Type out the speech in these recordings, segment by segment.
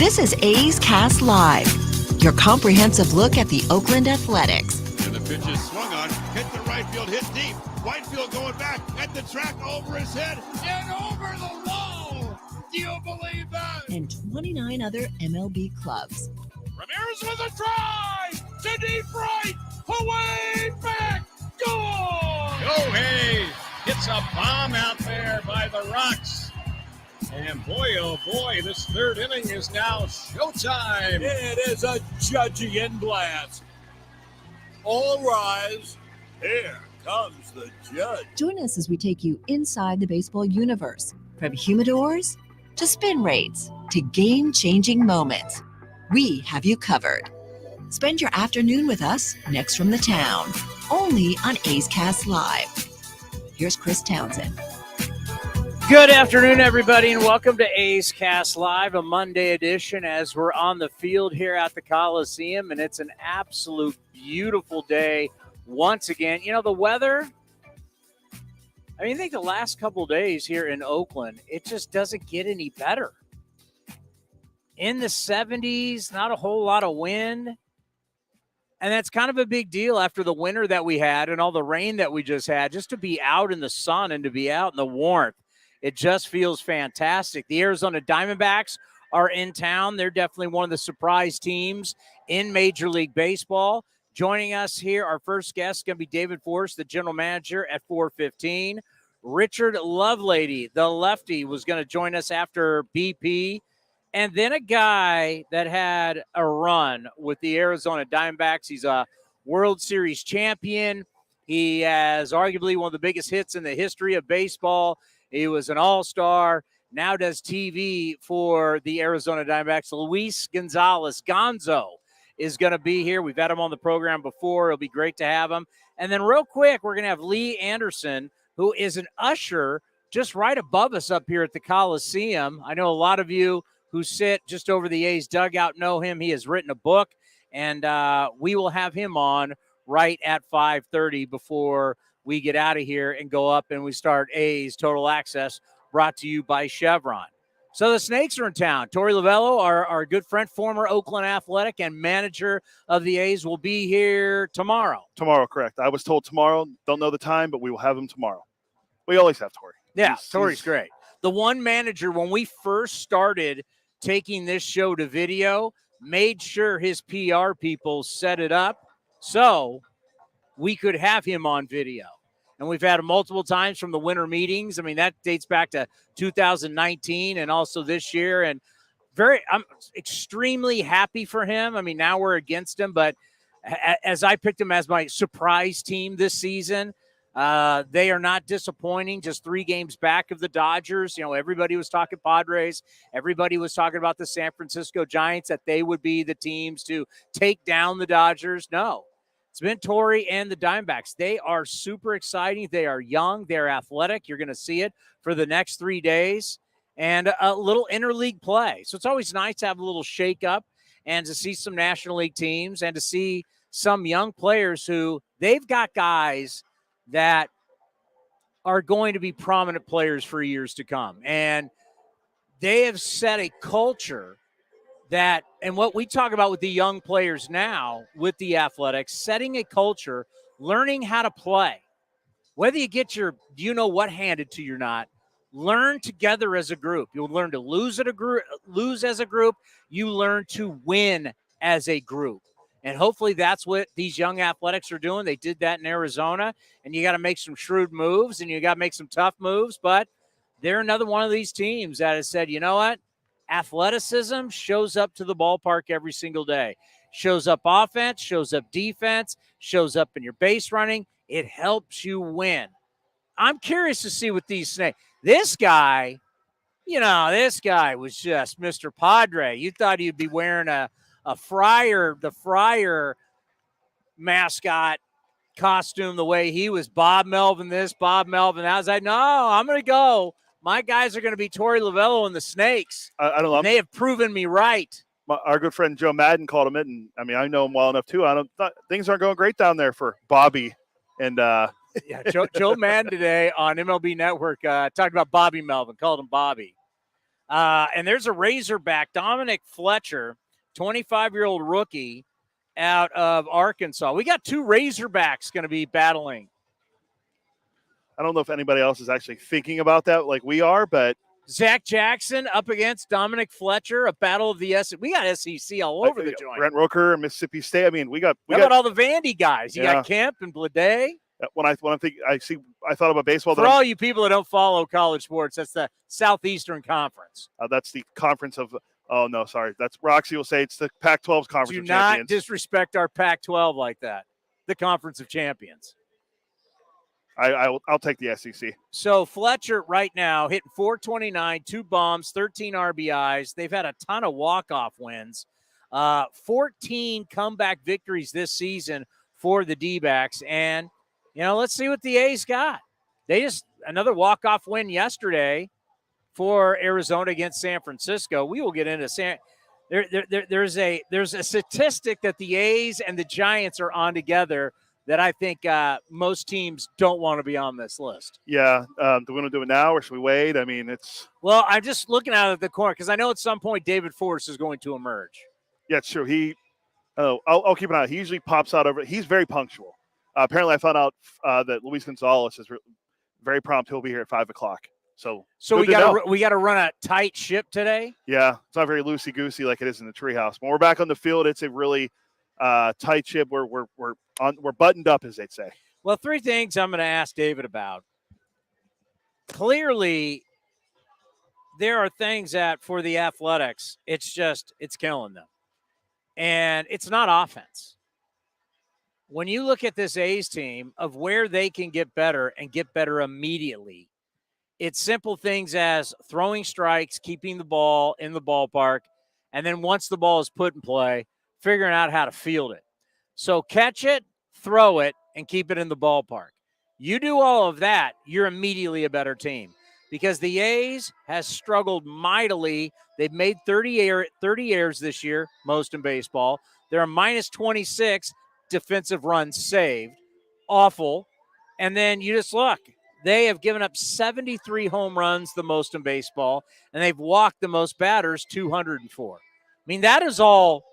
This is A's Cast Live, your comprehensive look at the Oakland Athletics. And the pitch is swung on, hit the right field, hit deep. Whitefield going back at the track, over his head, and over the wall. Do you believe that? And 29 other MLB clubs. Ramirez with a drive to deep right, away back, goal! Go Hayes! Hits a bomb out there by the Rocks. And boy, oh boy, this third inning is now showtime. It is a Judgian blast. All rise. Here comes the judge. Join us as we take you inside the baseball universe, from humidors to spin rates to game-changing moments. We have you covered. Spend your afternoon with us next from the town, only on A's Cast Live. Here's Chris Townsend. Good afternoon, everybody, and welcome to A's Cast Live, a Monday edition as we're on the field here at the Coliseum, and it's an absolute beautiful day once again. You know, the weather, I think the last couple days here in Oakland, it just doesn't get any better. In the 70s, not a whole lot of wind, and that's kind of a big deal after the winter that we had and all the rain that we just had, just to be out in the sun and to be out in the warmth. It just feels fantastic. The Arizona Diamondbacks are in town. They're definitely one of the surprise teams in Major League Baseball. Joining us here, our first guest is going to be David Forst, the general manager at 4:15. Richard Lovelady, the lefty, was going to join us after BP. And then a guy that had a run with the Arizona Diamondbacks. He's a World Series champion. He has arguably one of the biggest hits in the history of baseball. He was an all-star, now does TV for the Arizona Diamondbacks. Luis Gonzalez, Gonzo, is going to be here. We've had him on the program before. It'll be great to have him. And then real quick, we're going to have Lee Anderson, who is an usher just right above us up here at the Coliseum. I know a lot of you who sit just over the A's dugout know him. He has written a book, and we will have him on right at 5:30 before we get out of here and go up and we start A's Total Access, brought to you by Chevron. So the Snakes are in town. Torey Lovullo, our good friend, former Oakland Athletic and manager of the A's, will be here tomorrow. Tomorrow, correct. I was told tomorrow. Don't know the time, but we will have him tomorrow. We always have Torey. Yeah, Torey's great. The one manager, when we first started taking this show to video, made sure his PR people set it up so we could have him on video. And we've had him multiple times from the winter meetings. I mean, that dates back to 2019 and also this year. And I'm extremely happy for him. I mean, now we're against him, but as I picked him as my surprise team this season, they are not disappointing. Just 3 games back of the Dodgers. You know, everybody was talking Padres. Everybody was talking about the San Francisco Giants, that they would be the teams to take down the Dodgers. No. It's been Torey and the Diamondbacks. They are super exciting. They are young. They're athletic. You're going to see it for the next 3 days. And a little interleague play. So it's always nice to have a little shake-up and to see some National League teams and to see some young players who they've got guys that are going to be prominent players for years to come. And they have set a culture that, and what we talk about with the young players now with the Athletics, setting a culture, learning how to play. Whether you get your you-know-what handed to you or not, learn together as a group. You'll learn to lose as a group. You learn to win as a group. And hopefully that's what these young Athletics are doing. They did that in Arizona, and you got to make some shrewd moves, and you got to make some tough moves, but they're another one of these teams that has said, you know what? Athleticism shows up to the ballpark every single day. Shows up offense, shows up defense, shows up in your base running. It helps you win. I'm curious to see what these Snakes. This guy was just Mr. Padre. You thought he'd be wearing the Friar mascot costume the way he was Bob Melvin this, Bob Melvin that. I was like, no, I'm going to go. My guys are going to be Torey Lovullo and the Snakes. I don't know. And they have proven me right. Our good friend Joe Madden called him in, and I mean, I know him well enough too. Things aren't going great down there for Bobby and Yeah, Joe Madden today on MLB Network talked about Bobby Melvin, called him Bobby. And there's a Razorback, Dominic Fletcher, 25-year-old rookie out of Arkansas. We got 2 Razorbacks going to be battling. I don't know if anybody else is actually thinking about that like we are, but Zach Jackson up against Dominic Fletcher, a battle of the SEC. We got SEC all over the joint. Brent Rooker, Mississippi State. I mean, we got. How about all the Vandy guys? You Yeah. got Kemp and Blade. When I think I thought about baseball. For all you people that don't follow college sports, that's the Southeastern Conference. That's the conference of. Oh no, sorry. That's Roxy will say it's the Pac-12's conference Do of not champions. disrespect our Pac-12 like that. The Conference of Champions. I'll take the SEC. So Fletcher right now hitting .429, 2 bombs, 13 RBIs. They've had a ton of walk-off wins. 14 comeback victories this season for the D-backs. And, let's see what the A's got. They just another walk-off win yesterday for Arizona against San Francisco. We will get into there's a statistic that the A's and the Giants are on together that I think most teams don't want to be on this list. Yeah. Do we want to do it now or should we wait? I mean, Well, I'm just looking out of the corner because I know at some point David Forst is going to emerge. Yeah, it's true. I'll keep an eye. He usually pops out over. He's very punctual. Apparently, I found out that Luis Gonzalez is very prompt. He'll be here at 5:00. So we got to run a tight ship today. Yeah, it's not very loosey goosey like it is in the treehouse. When we're back on the field, it's a really tight ship. We're buttoned up, as they'd say. Well, 3 things I'm going to ask David about. Clearly, there are things that for the Athletics, it's killing them. And it's not offense. When you look at this A's team of where they can get better and get better immediately, it's simple things as throwing strikes, keeping the ball in the ballpark, and then once the ball is put in play, figuring out how to field it. So catch it, throw it, and keep it in the ballpark. You do all of that, you're immediately a better team because the A's has struggled mightily. They've made 30 errors this year, most in baseball. They're a minus 26 defensive runs saved. Awful. And then you just look. They have given up 73 home runs, the most in baseball, and they've walked the most batters, 204. I mean, that is all.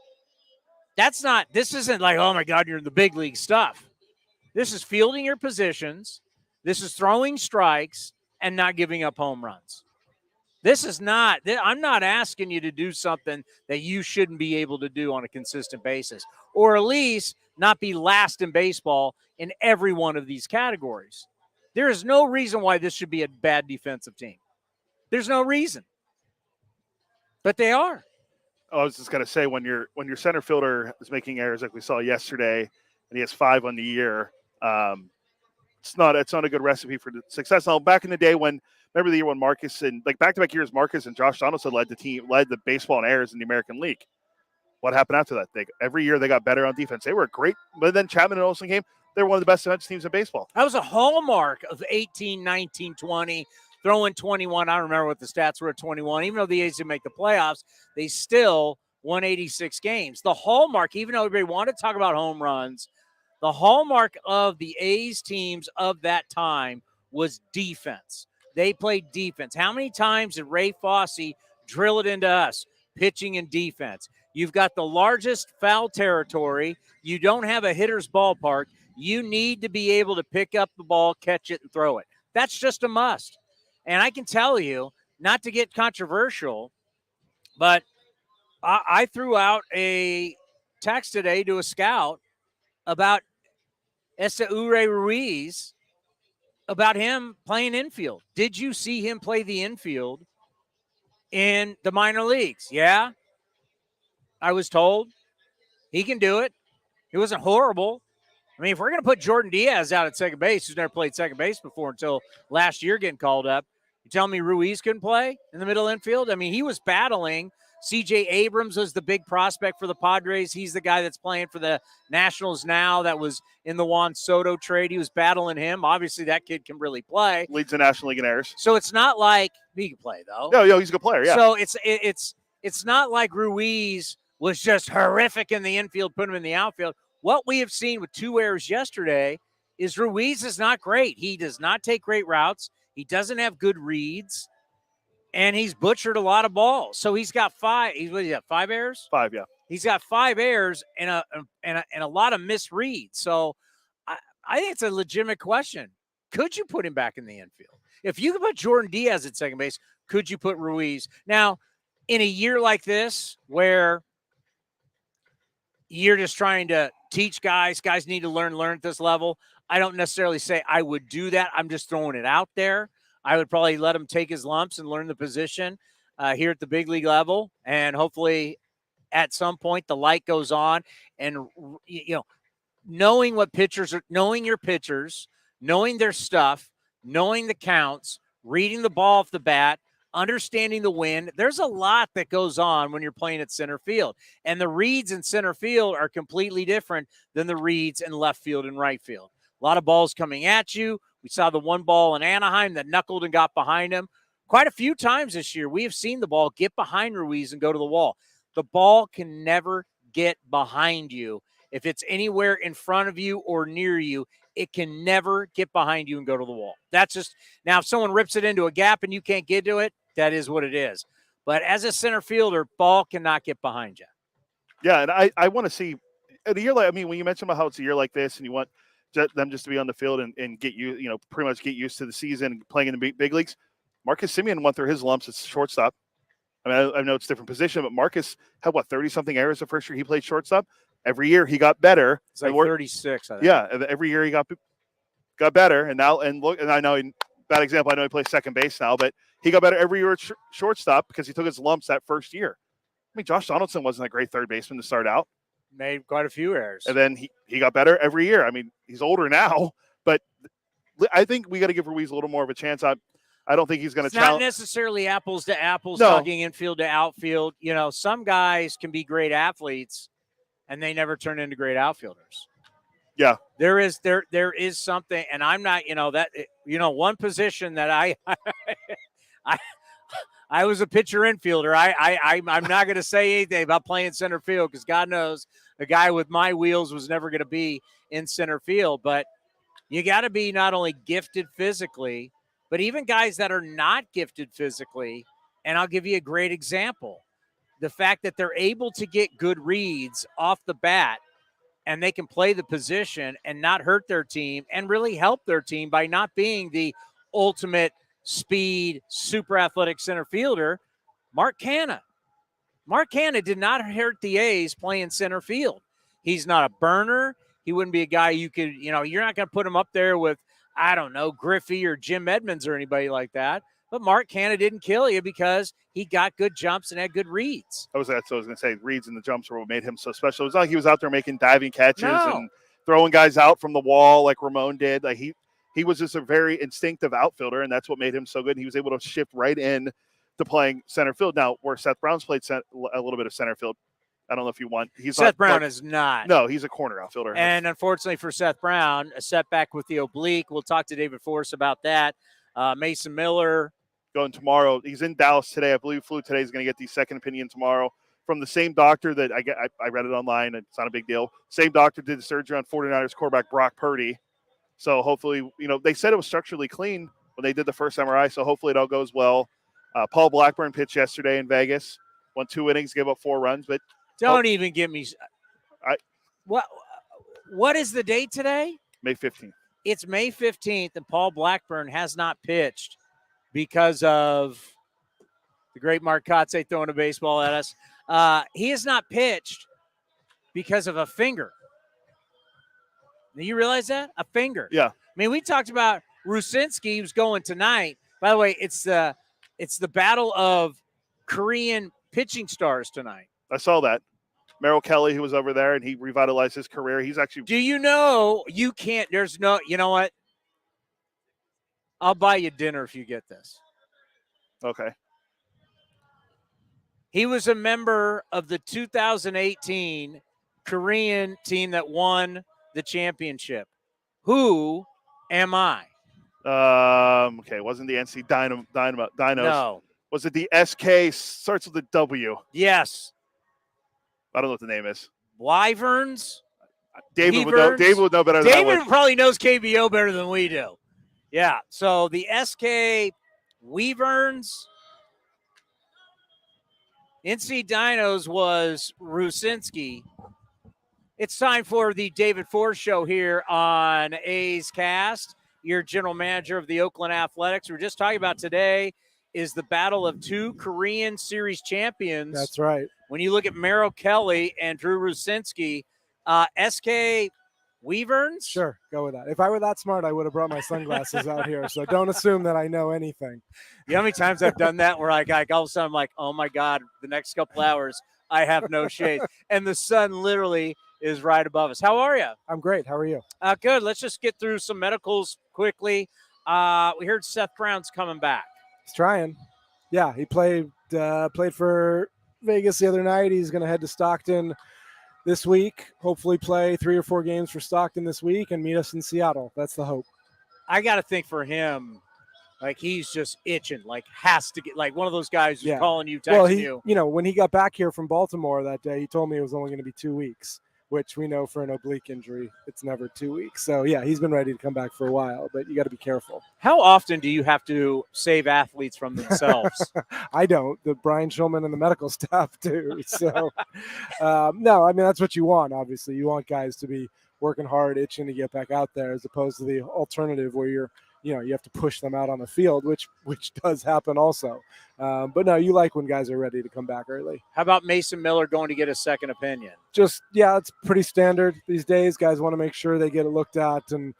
This isn't like, oh my God, you're in the big league stuff. This is fielding your positions. This is throwing strikes and not giving up home runs. I'm not asking you to do something that you shouldn't be able to do on a consistent basis, or at least not be last in baseball in every one of these categories. There is no reason why this should be a bad defensive team. There's no reason. But they are. I was just going to say, when your center fielder is making errors like we saw yesterday, and he has 5 on the year, it's not a good recipe for success. Now, back in the day remember the year when Marcus and back-to-back years, Marcus and Josh Donaldson led the baseball in errors in the American League. What happened after that? Every year they got better on defense. They were great, but then Chapman and Olsen came. They were one of the best defensive teams in baseball. That was a hallmark of 18, 19, 20, throwing 21. I don't remember what the stats were at 21. Even though the A's didn't make the playoffs, they still won 86 games. The hallmark, even though everybody wanted to talk about home runs, the hallmark of the A's teams of that time was defense. They played defense. How many times did Ray Fosse drill it into us? Pitching and defense. You've got the largest foul territory. You don't have a hitter's ballpark. You need to be able to pick up the ball, catch it, and throw it. That's just a must. And I can tell you, not to get controversial, but I threw out a text today to a scout about Esaúre Ruiz, about him playing infield. Did you see him play the infield in the minor leagues? Yeah. I was told he can do it. He wasn't horrible. I mean, if we're going to put Jordan Diaz out at second base, who's never played second base before until last year getting called up, you telling me Ruiz couldn't play in the middle infield? I mean, he was battling. C.J. Abrams was the big prospect for the Padres. He's the guy that's playing for the Nationals now that was in the Juan Soto trade. He was battling him. Obviously, that kid can really play. Leads the National League in errors. So it's not like he can play, though. No, he's a good player, yeah. So it's not like Ruiz was just horrific in the infield, put him in the outfield. What we have seen with 2 errors yesterday is Ruiz is not great. He does not take great routes. He doesn't have good reads. and he's butchered a lot of balls. So he's got 5. What do you got? 5 errors? 5, yeah. He's got 5 errors and a lot of misreads. So I think it's a legitimate question. Could you put him back in the infield? If you could put Jordan Diaz at second base, could you put Ruiz? Now, in a year like this where you're just trying to teach guys need to learn at this level, I don't necessarily say I would do that. I'm just throwing it out there. I would probably let him take his lumps and learn the position here at the big league level. And hopefully at some point the light goes on and, knowing what pitchers are, knowing your pitchers, knowing their stuff, knowing the counts, reading the ball off the bat, understanding the wind. There's a lot that goes on when you're playing at center field. And the reads in center field are completely different than the reads in left field and right field. A lot of balls coming at you. We saw the one ball in Anaheim that knuckled and got behind him. Quite a few times this year, we have seen the ball get behind Ruiz and go to the wall. The ball can never get behind you. If it's anywhere in front of you or near you, it can never get behind you and go to the wall. That's just, now if someone rips it into a gap and you can't get to it, that is what it is. But as a center fielder, ball cannot get behind you. Yeah, and I want to see in a year like, when you mentioned about how it's a year like this and you want them just to be on the field and get pretty much get used to the season playing in the big leagues. Marcus Semien went through his lumps at shortstop. I mean, I know it's a different position, but Marcus had 30-something errors the first year he played shortstop. Every year he got better. It's like 36, I think. Yeah, every year he got better, and I know, bad example, I know he plays second base now, but he got better every year at shortstop because he took his lumps that first year. I mean, Josh Donaldson wasn't a great third baseman to start out. Made quite a few errors. And then he got better every year. I mean, he's older now, but I think we got to give Ruiz a little more of a chance. I don't think he's going to challenge. Not necessarily apples to apples, talking infield to outfield. Some guys can be great athletes, and they never turn into great outfielders. Yeah, there is something, and I'm not. One position that I was a pitcher infielder. I'm not going to say anything about playing center field because God knows a guy with my wheels was never going to be in center field. But you got to be not only gifted physically, but even guys that are not gifted physically. And I'll give you a great example. The fact that they're able to get good reads off the bat and they can play the position and not hurt their team and really help their team by not being the ultimate speed, super athletic center fielder. Mark Canha did not hurt the A's playing center field. He's not a burner. He wouldn't be a guy you could, you're not going to put him up there with, I don't know, Griffey or Jim Edmonds or anybody like that. But Mark Canha didn't kill you because he got good jumps and had good reads. I was going to say, reads and the jumps were what made him so special. It was like he was out there making diving catches and throwing guys out from the wall like Ramon did. Like he was just a very instinctive outfielder, and that's what made him so good. He was able to shift right in to playing center field. Now, where Seth Brown's played a little bit of center field, I don't know if you want. Seth Brown is not. No, he's a corner outfielder. And unfortunately for Seth Brown, a setback with the oblique. We'll talk to David Forst about that. Mason Miller. Going tomorrow. He's in Dallas today. I believe flew today. He's going to get the second opinion tomorrow from the same doctor that I read it online. It's not a big deal. Same doctor did the surgery on 49ers quarterback Brock Purdy. So hopefully, they said it was structurally clean when they did the first MRI. So hopefully it all goes well. Paul Blackburn pitched yesterday in Vegas. Won 2 innings, gave up 4 runs. But don't even give me. What is the date today? May 15th. It's May 15th, and Paul Blackburn has not pitched because of the great Mark Kotze throwing a baseball at us. He has not pitched because of a finger. Do you realize that? A finger. Yeah. I mean, we talked about Rusinski, who's going tonight. By the way, it's the battle of Korean pitching stars tonight. I saw that. Merrill Kelly, who was over there, and he revitalized his career. He's actually. Do you know you can't? There's no. You know what? I'll buy you dinner if you get this. Okay. He was a member of the 2018 Korean team that won the championship. Who am I? Okay, wasn't the NC Dinos? No. Was it the SK? Starts with a W. Yes. I don't know what the name is. Wyverns? David would know better than I would. David probably knows KBO better than we do. Yeah. So the SK Wyverns, NC Dinos was Rusinski. It's time for the David Forst Show here on A's Cast. Your general manager of the Oakland Athletics. We're just talking about today is the battle of two Korean Series champions. That's right. When you look at Merrill Kelly and Drew Rusinski, SK Weaverns? Sure, go with that. If I were that smart, I would have brought my sunglasses out here. So don't assume that I know anything. You know how many times I've done that where like all of a sudden I'm like, oh my God, the next couple hours I have no shade. And the sun literally is right above us. How are you? I'm great. How are you? Good. Let's just get through some medicals quickly. We heard Seth Brown's coming back. He's trying. Yeah, he played for Vegas the other night. He's going to head to Stockton this week. Hopefully play 3 or 4 games for Stockton this week and meet us in Seattle. That's the hope. I got to think for him, like he's just itching, like has to get, like one of those guys who's calling you, texting you. You know, when he got back here from Baltimore that day, he told me it was only going to be 2 weeks, which we know for an oblique injury, it's never 2 weeks. So, yeah, he's been ready to come back for a while, but you got to be careful. How often do you have to save athletes from themselves? I don't. The Brian Schulman and the medical staff do. So, no, I mean, that's what you want, obviously. You want guys to be working hard, itching to get back out there, as opposed to the alternative where you have to push them out on the field, which does happen also. But no, you like when guys are ready to come back early. How about Mason Miller going to get a second opinion? It's pretty standard these days. Guys want to make sure they get it looked at, and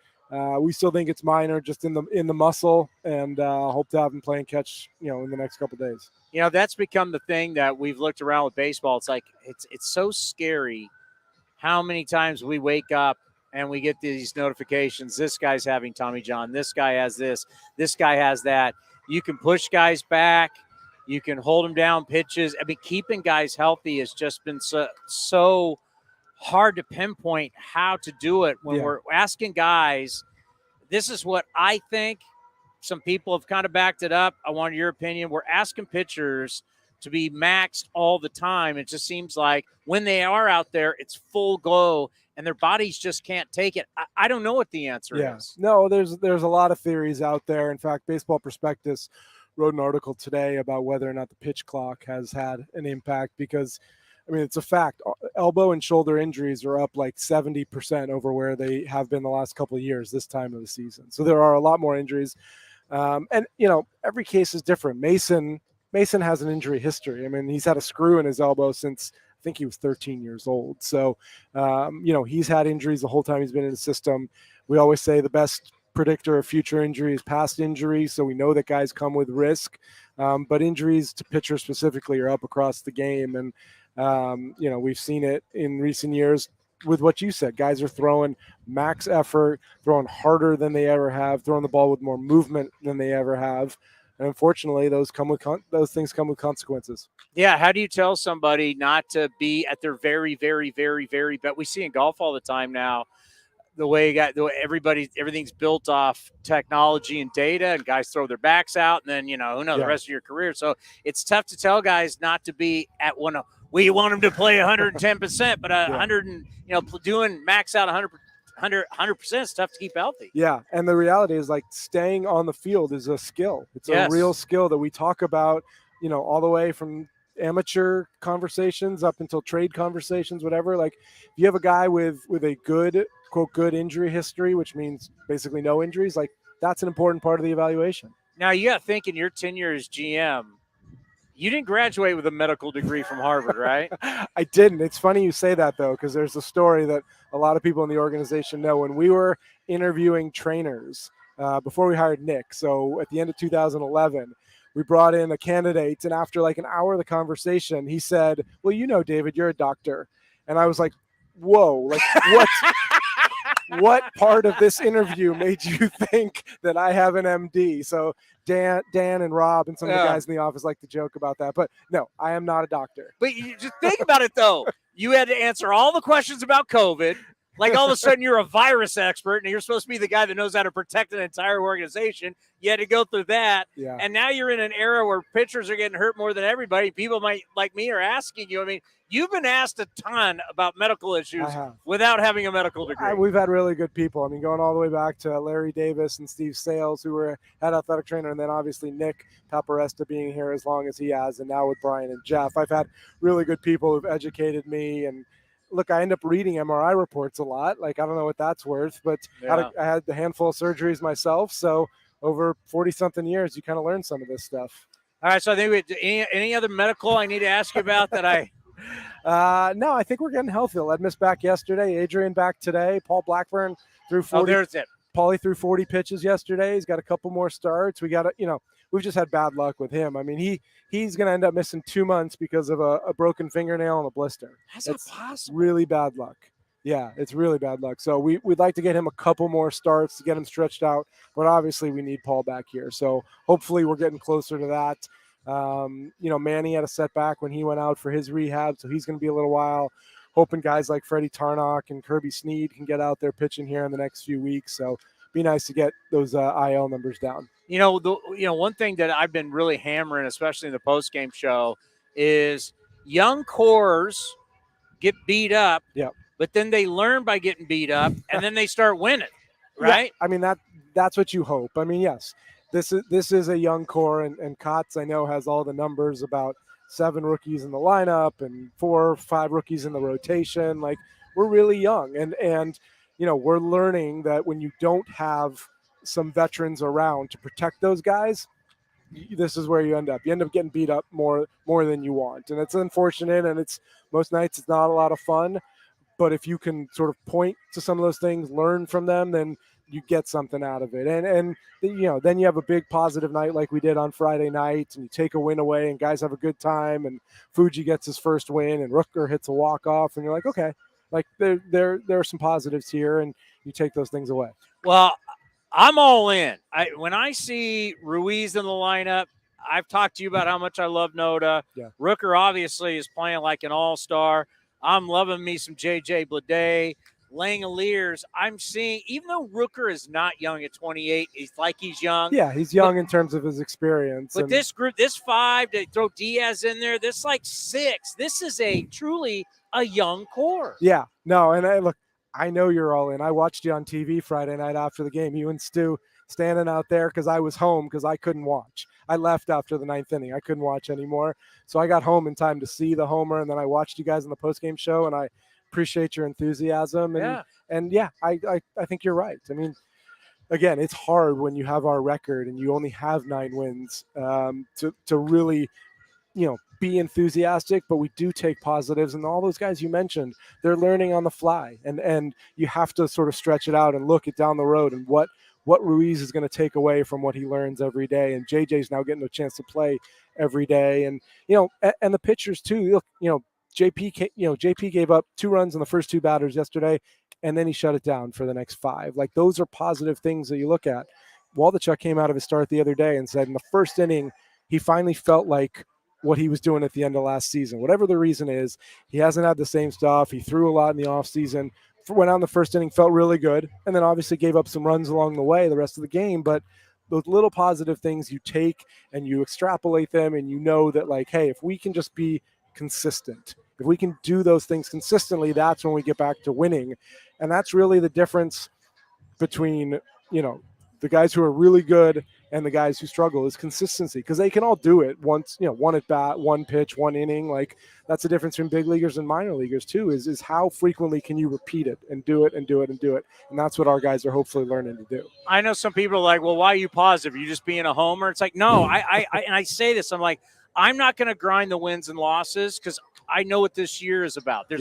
we still think it's minor, just in the muscle, and hope to have him playing catch, in the next couple of days. That's become the thing that we've looked around with baseball. It's like it's so scary how many times we wake up and we get these notifications. This guy's having Tommy John. This guy has this. This guy has that. You can push guys back. You can hold them down pitches. I mean, keeping guys healthy has just been so hard to pinpoint how to do it when we're asking guys. This is what I think. Some people have kind of backed it up. I want your opinion. We're asking pitchers to be maxed all the time. It just seems like when they are out there, it's full go, and their bodies just can't take it. I don't know what the answer is. No, there's a lot of theories out there. In fact, Baseball Prospectus wrote an article today about whether or not the pitch clock has had an impact, because, I mean, it's a fact. Elbow and shoulder injuries are up like 70% over where they have been the last couple of years this time of the season. So there are a lot more injuries. And, every case is different. Mason has an injury history. I mean, he's had a screw in his elbow since I think he was 13 years old. So, he's had injuries the whole time he's been in the system. We always say the best predictor of future injury is past injury. So we know that guys come with risk, but injuries to pitchers specifically are up across the game. And, we've seen it in recent years with what you said. Guys are throwing max effort, throwing harder than they ever have, throwing the ball with more movement than they ever have. And unfortunately, those things come with consequences. Yeah. How do you tell somebody not to be at their very, very, very, very best? We see in golf all the time now, everything's built off technology and data, and guys throw their backs out, and then, the rest of your career. So it's tough to tell guys not to be at one. We want them to play 110%, but 100 and, doing max out 100% is tough to keep healthy. Yeah, and the reality is, like, staying on the field is a skill. It's a real skill that we talk about, all the way from amateur conversations up until trade conversations, whatever. Like, if you have a guy with a good, quote, good injury history, which means basically no injuries, like, that's an important part of the evaluation. Now, you got to think in your tenure as GM, you didn't graduate with a medical degree from Harvard, right? I didn't. It's funny you say that, though, because there's a story that a lot of people in the organization know. When we were interviewing trainers before we hired Nick, so at the end of 2011, we brought in a candidate, and after like an hour of the conversation, he said, "Well, David, you're a doctor." And I was like, whoa, like what? What part of this interview made you think that I have an MD? So Dan and Rob and some of the guys in the office like to joke about that. But no, I am not a doctor. But you just think about it, though. You had to answer all the questions about COVID. Like all of a sudden you're a virus expert and you're supposed to be the guy that knows how to protect an entire organization. You had to go through that. Yeah. And now you're in an era where pitchers are getting hurt more than everybody. People like me are asking you. I mean, you've been asked a ton about medical issues without having a medical degree. We've had really good people. I mean, going all the way back to Larry Davis and Steve Sales, who were head athletic trainer, and then obviously Nick Paparesta being here as long as he has, and now with Brian and Jeff. I've had really good people who've educated me. And look, I end up reading MRI reports a lot. Like, I don't know what that's worth, but I had a handful of surgeries myself. So over 40-something years, you kind of learn some of this stuff. All right, so I think any other medical I need to ask you about that I – no, I think we're getting healthy. Ledmus back yesterday. Adrian back today. Paul Blackburn threw 40. Oh, there's it. Paulie threw 40 pitches yesterday. He's got a couple more starts. We got to, we've just had bad luck with him. I mean, he's going to end up missing 2 months because of a broken fingernail and a blister. That's possible. Really bad luck. Yeah, it's really bad luck. So we'd like to get him a couple more starts to get him stretched out. But obviously we need Paul back here. So hopefully we're getting closer to that. Manny had a setback when he went out for his rehab, so he's going to be a little while. Hoping guys like Freddie Tarnock and Kirby Snead can get out there pitching here in the next few weeks. So be nice to get those IL numbers down. One thing that I've been really hammering, especially in the post-game show, is young cores get beat up, but then they learn by getting beat up, and then they start winning, right? Yeah, I mean, that's what you hope. I mean, yes. This is a young core, and Kotz, I know, has all the numbers about 7 rookies in the lineup and 4 or 5 rookies in the rotation. Like, we're really young, and we're learning that when you don't have some veterans around to protect those guys, this is where you end up. You end up getting beat up more than you want, and it's unfortunate. And most nights it's not a lot of fun. But if you can sort of point to some of those things, learn from them, then you get something out of it. And then you have a big positive night like we did on Friday night, and you take a win away and guys have a good time, and Fuji gets his first win and Rooker hits a walk-off, and you're like, okay, like there are some positives here, and you take those things away. Well, I'm all in. When I see Ruiz in the lineup, I've talked to you about how much I love Noda. Yeah. Rooker obviously is playing like an all-star. I'm loving me some J.J. Blade. Langoliers, I'm seeing, even though Rooker is not young at 28, he's young. Yeah, he's young in terms of his experience. But this group, this 5, they throw Diaz in there, this 6, this is truly a young core. Yeah, no, and I know you're all in. I watched you on TV Friday night after the game, you and Stu standing out there because I was home because I couldn't watch. I left after the 9th inning. I couldn't watch anymore. So I got home in time to see the homer, and then I watched you guys in the postgame show, and I appreciate your enthusiasm. And I think you're right. I mean, again, it's hard when you have our record and you only have 9 wins to really, be enthusiastic, but we do take positives. And all those guys you mentioned, they're learning on the fly, and you have to sort of stretch it out and look it down the road and what Ruiz is going to take away from what he learns every day. And JJ's now getting a chance to play every day. And, and the pitchers too, JP gave up 2 runs in the first 2 batters yesterday, and then he shut it down for the next 5. Like, those are positive things that you look at. Waldichuk came out of his start the other day and said in the first inning, he finally felt like what he was doing at the end of last season. Whatever the reason is, he hasn't had the same stuff. He threw a lot in the offseason. Went out in the first inning, felt really good, and then obviously gave up some runs along the way the rest of the game. But those little positive things you take and you extrapolate them, and you know that, like, hey, if we can just be consistent, if we can do those things consistently, that's when we get back to winning. And that's really the difference between, the guys who are really good and the guys who struggle is consistency, because they can all do it once, one at bat, 1 pitch, 1 inning. Like, that's the difference between big leaguers and minor leaguers too, is how frequently can you repeat it and do it and do it and do it. And that's what our guys are hopefully learning to do. I know some people are like, well, why are you positive? Are you just being a homer? It's like, no, and I say this, I'm like, I'm not going to grind the wins and losses because I know what this year is about.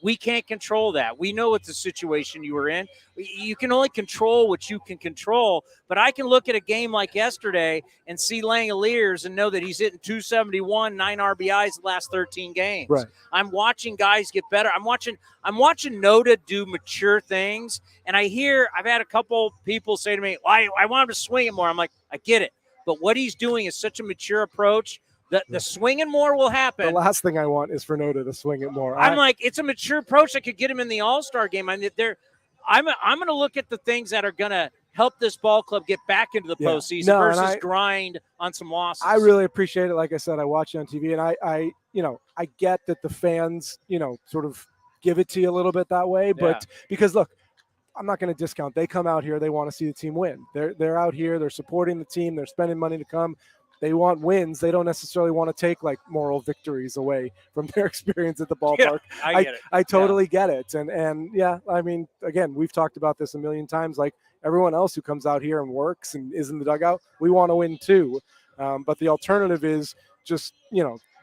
We can't control that. We know what the situation you were in. You can only control what you can control, but I can look at a game like yesterday and see Langoliers and know that he's hitting 271, 9 RBIs the last 13 games. Right. I'm watching guys get better. I'm watching Noda do mature things, and I've had a couple people say to me, I want him to swing it more. I'm like, I get it, but what he's doing is such a mature approach. The swinging more will happen. The last thing I want is for Noda to swing it more. I'm like, it's a mature approach that could get him in the All-Star game. I'm going to look at the things that are going to help this ball club get back into the postseason versus grind on some losses. I really appreciate it. Like I said, I watch it on TV, and I get that the fans, sort of give it to you a little bit that way. But because look, I'm not going to discount. They come out here, they want to see the team win. They're out here, they're supporting the team, they're spending money to come. They want wins. They don't necessarily want to take like moral victories away from their experience at the ballpark. Yeah, I totally get it. And yeah, I mean, again, we've talked about this a million times. Like everyone else who comes out here and works and is in the dugout, we want to win too. But the alternative is just,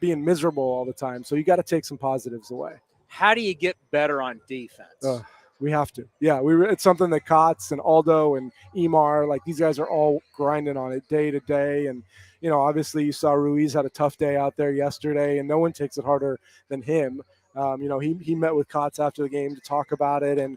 being miserable all the time. So you got to take some positives away. How do you get better on defense? We have to. Yeah, it's something that Kotz and Aldo and Emar, like these guys are all grinding on it day to day. And, obviously you saw Ruiz had a tough day out there yesterday, and no one takes it harder than him. He met with Kotz after the game to talk about it. And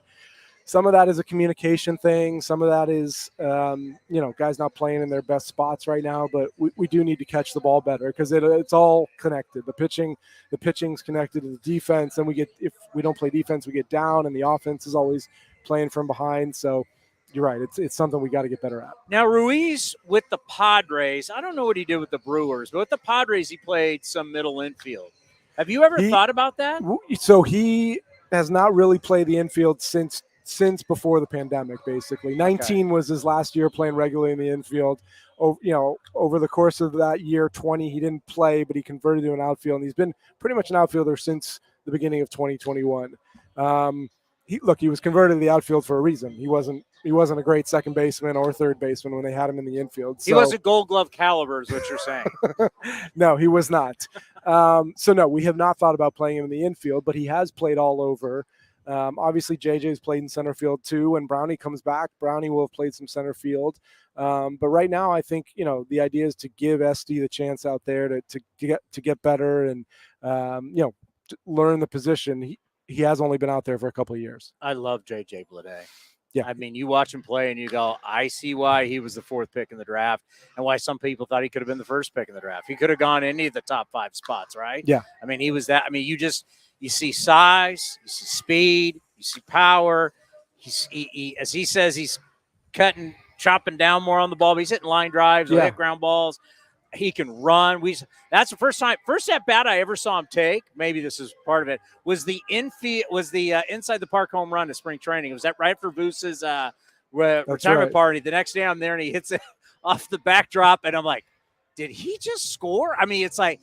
some of that is a communication thing. Some of that is, guys not playing in their best spots right now. But we do need to catch the ball better because it's all connected. The pitching's connected to the defense. And if we don't play defense, we get down, and the offense is always playing from behind. So you're right. It's something we got to get better at. Now, Ruiz with the Padres, I don't know what he did with the Brewers, but with the Padres, he played some middle infield. Have you ever thought about that? So he has not really played the infield since before the pandemic, basically. 19 was his last year playing regularly in the infield. Over the course of that year, 20, he didn't play, but he converted to an outfield, and he's been pretty much an outfielder since the beginning of 2021. He was converted to the outfield for a reason. He wasn't a great second baseman or third baseman when they had him in the infield. He wasn't Gold Glove caliber, is what you're saying. No, he was not. So no, we have not thought about playing him in the infield, but he has played all over. Obviously, JJ's played in center field too. When Brownie comes back, Brownie will have played some center field. But right now, I think the idea is to give SD the chance out there to get better and to learn the position. He has only been out there for a couple of years. I love JJ Bleday. Yeah. I mean, you watch him play and you go, I see why he was the fourth pick in the draft and why some people thought he could have been the first pick in the draft. He could have gone any of the top 5 spots, right? Yeah. I mean, he was that. I mean, you see size, you see speed, you see power. He as he says, he's chopping down more on the ball, but he's hitting line drives, hit ground balls. He can run. That's the first at bat I ever saw him take. Maybe this is part of it. Was the inside the park home run to spring training? Was that right for Voose's retirement party? The next day I'm there and he hits it off the backdrop, and I'm like, did he just score? I mean, it's like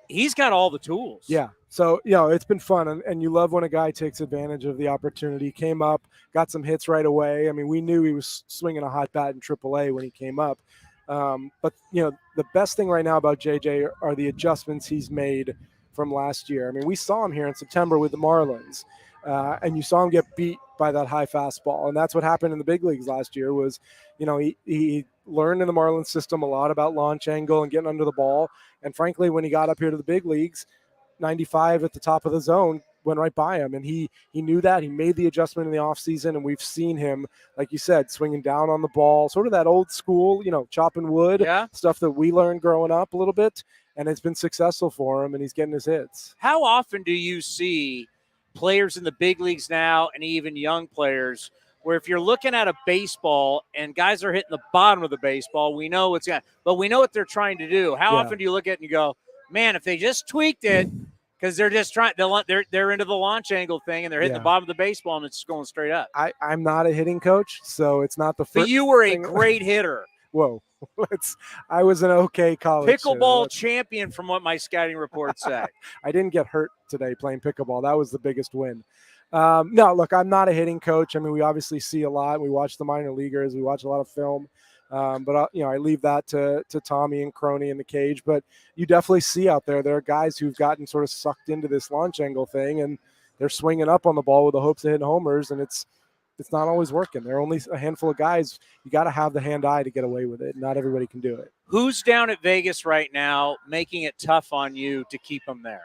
he's got all the tools. Yeah. So it's been fun, and you love when a guy takes advantage of the opportunity. Came up, got some hits right away. I mean, we knew he was swinging a hot bat in AAA when he came up. But the best thing right now about JJ are the adjustments he's made from last year. I mean, we saw him here in September with the Marlins, and you saw him get beat by that high fastball. And that's what happened in the big leagues last year was, he learned in the Marlins system a lot about launch angle and getting under the ball. And frankly, when he got up here to the big leagues, 95 at the top of the zone went right by him. And he knew that. He made the adjustment in the offseason, and we've seen him, like you said, swinging down on the ball, sort of that old school, chopping wood, stuff that we learned growing up a little bit. And it's been successful for him, and he's getting his hits. How often do you see players in the big leagues now and even young players where if you're looking at a baseball and guys are hitting the bottom of the baseball, we know but we know what they're trying to do. How often do you look at it and you go, man, if they just tweaked it, because they're just trying, they're into the launch angle thing and they're hitting the bottom of the baseball and it's just going straight up. I'm not a hitting coach, so it's not the first. But you were a great hitter. Whoa. I was an okay college pickleball champion from what my scouting reports say. I didn't get hurt today playing pickleball. That was the biggest win. No, look, I'm not a hitting coach. I mean, we obviously see a lot. We watch the minor leaguers. We watch a lot of film. But I leave that to Tommy and Crony in the cage. But you definitely see out there are guys who've gotten sort of sucked into this launch angle thing, and they're swinging up on the ball with the hopes of hitting homers, and it's not always working. There are only a handful of guys. You got to have the hand-eye to get away with it. Not everybody can do it. Who's down at Vegas right now making it tough on you to keep them there?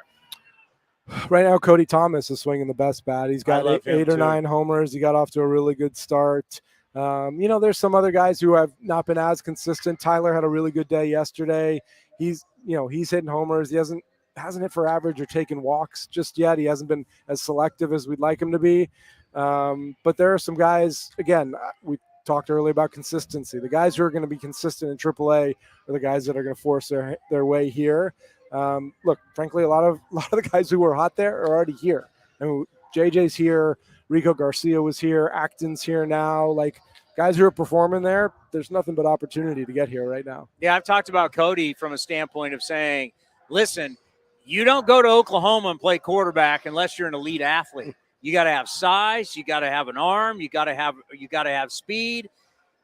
Right now, Cody Thomas is swinging the best bat. He's got eight or 9 homers. He got off to a really good start. There's some other guys who have not been as consistent. Tyler had a really good day yesterday. He's hitting homers. He hasn't hit for average or taken walks just yet. He hasn't been as selective as we'd like him to be. But there are some guys, again, we talked earlier about consistency. The guys who are going to be consistent in AAA are the guys that are going to force their way here. Look, frankly, a lot of the guys who were hot there are already here. I mean, JJ's here. Rico Garcia was here. Acton's here now. Like, guys who are performing there, there's nothing but opportunity to get here right now. Yeah, I've talked about Cody from a standpoint of saying, listen, you don't go to Oklahoma and play quarterback unless you're an elite athlete. You got to have size. You got to have an arm. You got to have speed.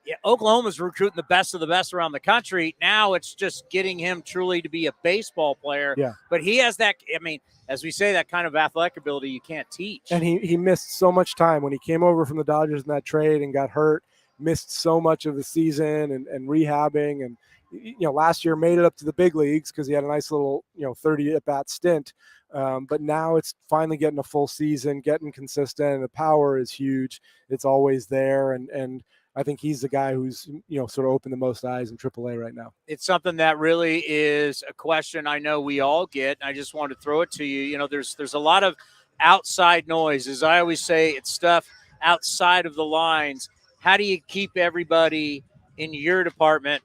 Yeah, Oklahoma's recruiting the best of the best around the country. Now it's just getting him truly to be a baseball player. Yeah. But he has that, I mean, as we say, that kind of athletic ability you can't teach. And he missed so much time when he came over from the Dodgers in that trade and got hurt, missed so much of the season and rehabbing. And, last year made it up to the big leagues because he had a nice little, 30 at-bat stint. But now it's finally getting a full season, getting consistent, and the power is huge. It's always there. And I think he's the guy who's, sort of opened the most eyes in AAA right now. It's something that really is a question I know we all get. I just wanted to throw it to you. There's a lot of outside noise. As I always say, it's stuff outside of the lines. How do you keep everybody in your department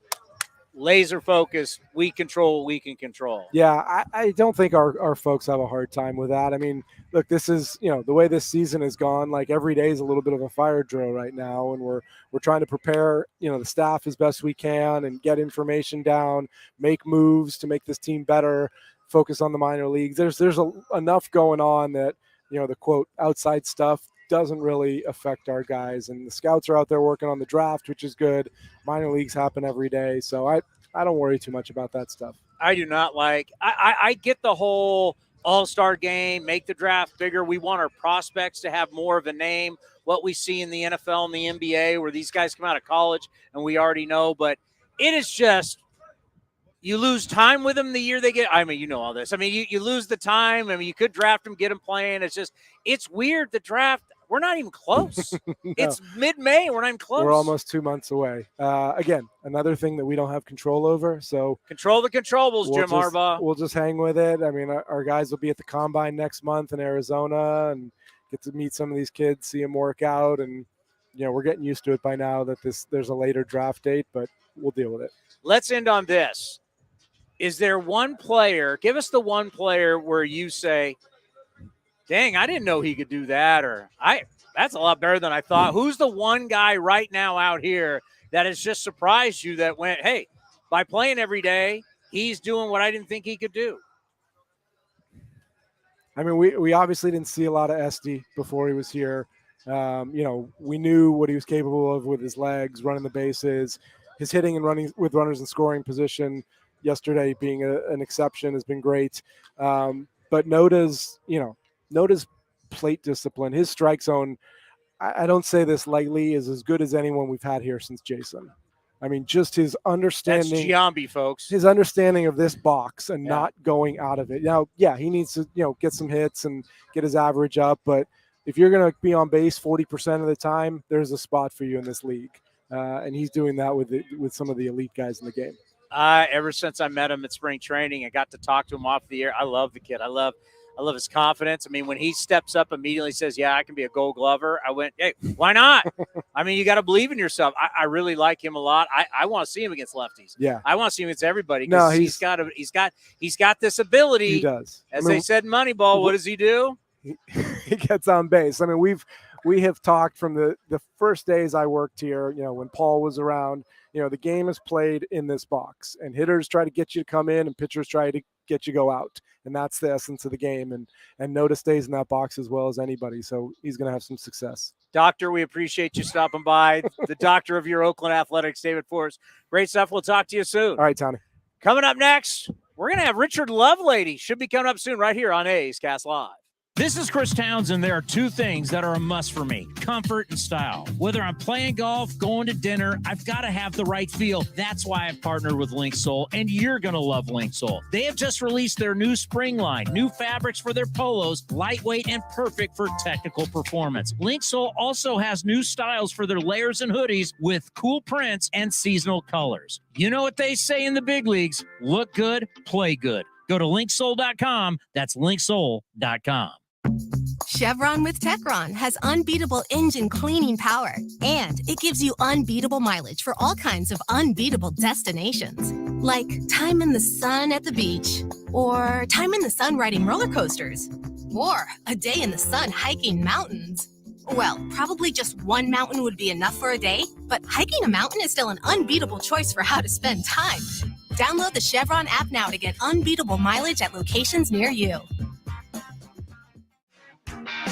laser focused? We control what we can control. Yeah, I don't think our folks have a hard time with that. I mean, look, this is, the way this season has gone, like every day is a little bit of a fire drill right now. And we're trying to prepare, the staff as best we can and get information down, make moves to make this team better, focus on the minor leagues. There's enough going on that, the quote outside stuff doesn't really affect our guys. And the scouts are out there working on the draft, which is good. Minor leagues happen every day. So I don't worry too much about that stuff. I do not like – I get the whole all-star game, make the draft bigger. We want our prospects to have more of a name, what we see in the NFL and the NBA where these guys come out of college and we already know. But it is just – you lose time with them the year they get – I mean, all this. I mean, you lose the time. I mean, you could draft them, get them playing. It's weird, the draft – we're not even close. No. It's mid-May. We're not even close. We're almost 2 months away. Again, another thing that we don't have control over. So control the controllables, Jim Harbaugh. We'll just hang with it. I mean, our guys will be at the Combine next month in Arizona and get to meet some of these kids, see them work out. And, we're getting used to it by now that there's a later draft date, but we'll deal with it. Let's end on this. Is there one player, give us the one player where you say, dang, I didn't know he could do that, or that's a lot better than I thought. Who's the one guy right now out here that has just surprised you that went, hey, by playing every day, he's doing what I didn't think he could do? I mean, we obviously didn't see a lot of SD before he was here. We knew what he was capable of with his legs, running the bases, his hitting and running with runners in scoring position yesterday being an exception has been great. But Noda's plate discipline, his strike zone, I don't say this lightly, is as good as anyone we've had here since Jason. I mean, just his understanding. That's Giambi, folks. His understanding of this box and not going out of it. Now, he needs to, get some hits and get his average up. But if you're going to be on base 40% of the time, there's a spot for you in this league. And he's doing that with some of the elite guys in the game. Ever since I met him at spring training, I got to talk to him off the air. I love the kid. I love his confidence. I mean, when he steps up immediately says, yeah, I can be a Gold Glover, I went, hey, why not? I mean, you got to believe in yourself. I really like him a lot. I want to see him against lefties. Yeah. I want to see him against everybody. No, he's got this ability. He does. As they said in Moneyball, what does he do? He gets on base. I mean, we have talked from the first days I worked here, when Paul was around, the game is played in this box, and hitters try to get you to come in and pitchers try to get you go out. And that's the essence of the game. And Noda stays in that box as well as anybody. So he's going to have some success. Doctor, we appreciate you stopping by. The doctor of your Oakland Athletics, David Forst. Great stuff. We'll talk to you soon. All right, Tony. Coming up next, we're going to have Richard Lovelady. Should be coming up soon right here on A's Cast Live. This is Chris Townsend. There are two things that are a must for me: comfort and style. Whether I'm playing golf, going to dinner, I've got to have the right feel. That's why I've partnered with Linksole, and you're going to love Linksole. They have just released their new spring line, new fabrics for their polos, lightweight and perfect for technical performance. Linksole also has new styles for their layers and hoodies with cool prints and seasonal colors. You know what they say in the big leagues: look good, play good. Go to linksole.com. That's linksole.com. Chevron with Techron has unbeatable engine cleaning power, and it gives you unbeatable mileage for all kinds of unbeatable destinations, like time in the sun at the beach, or time in the sun riding roller coasters, or a day in the sun hiking mountains. Well, probably just one mountain would be enough for a day, but hiking a mountain is still an unbeatable choice for how to spend time. Download the Chevron app now to get unbeatable mileage at locations near you.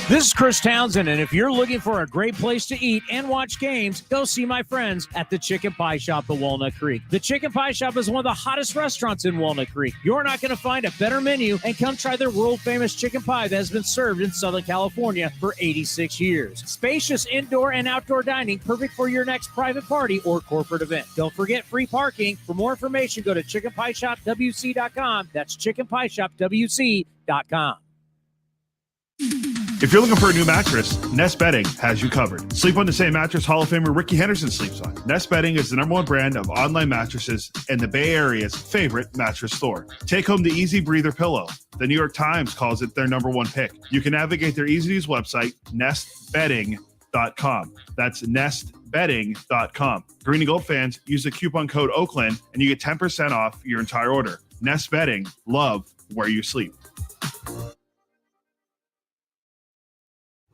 This is Chris Townsend, and if you're looking for a great place to eat and watch games, go see my friends at the Chicken Pie Shop at Walnut Creek. The Chicken Pie Shop is one of the hottest restaurants in Walnut Creek. You're not going to find a better menu, and come try their world-famous chicken pie that has been served in Southern California for 86 years. Spacious indoor and outdoor dining, perfect for your next private party or corporate event. Don't forget free parking. For more information, go to chickenpieshopwc.com. That's chickenpieshopwc.com. If you're looking for a new mattress, Nest Bedding has you covered. Sleep on the same mattress Hall of Famer Ricky Henderson sleeps on. Nest Bedding is the #1 brand of online mattresses and the Bay Area's favorite mattress store. Take home the Easy Breather pillow. The New York Times calls it their #1 pick. You can navigate their easy-to-use website, nestbedding.com. That's nestbedding.com. Green and Gold fans, use the coupon code Oakland and you get 10% off your entire order. Nest Bedding, love where you sleep.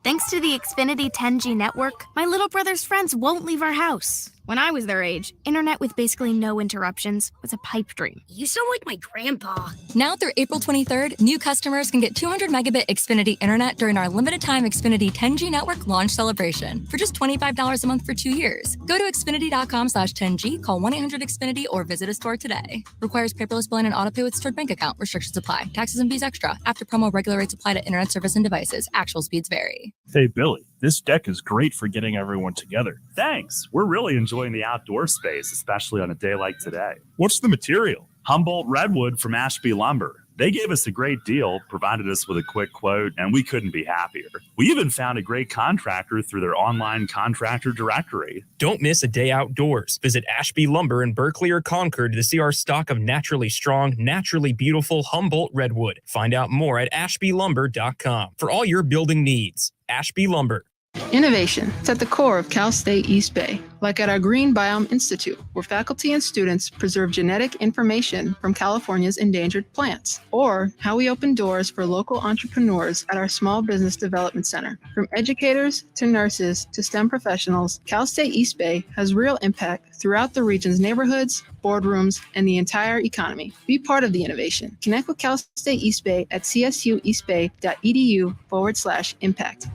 Thanks to the Xfinity 10G network, my little brother's friends won't leave our house. When I was their age, internet with basically no interruptions was a pipe dream. You sound like my grandpa. Now through April 23rd, new customers can get 200 megabit Xfinity internet during our limited time Xfinity 10G network launch celebration for just $25 a month for 2 years. Go to Xfinity.com/10G, call 1-800-XFINITY, or visit a store today. Requires paperless billing and autopay with stored bank account. Restrictions apply. Taxes and fees extra. After promo, regular rates apply to internet service and devices. Actual speeds vary. Hey, Billy, this deck is great for getting everyone together. Thanks. We're really enjoying the outdoor space, especially on a day like today. What's the material? Humboldt Redwood from Ashby Lumber. They gave us a great deal, provided us with a quick quote, and we couldn't be happier. We even found a great contractor through their online contractor directory. Don't miss a day outdoors. Visit Ashby Lumber in Berkeley or Concord to see our stock of naturally strong, naturally beautiful Humboldt Redwood. Find out more at ashbylumber.com for all your building needs. Ashby Lumber. Innovation is at the core of Cal State East Bay, like at our Green Biome Institute, where faculty and students preserve genetic information from California's endangered plants, or how we open doors for local entrepreneurs at our Small Business Development Center. From educators to nurses to STEM professionals, Cal State East Bay has real impact throughout the region's neighborhoods, boardrooms, and the entire economy. Be part of the innovation. Connect with Cal State East Bay at csueastbay.edu/impact.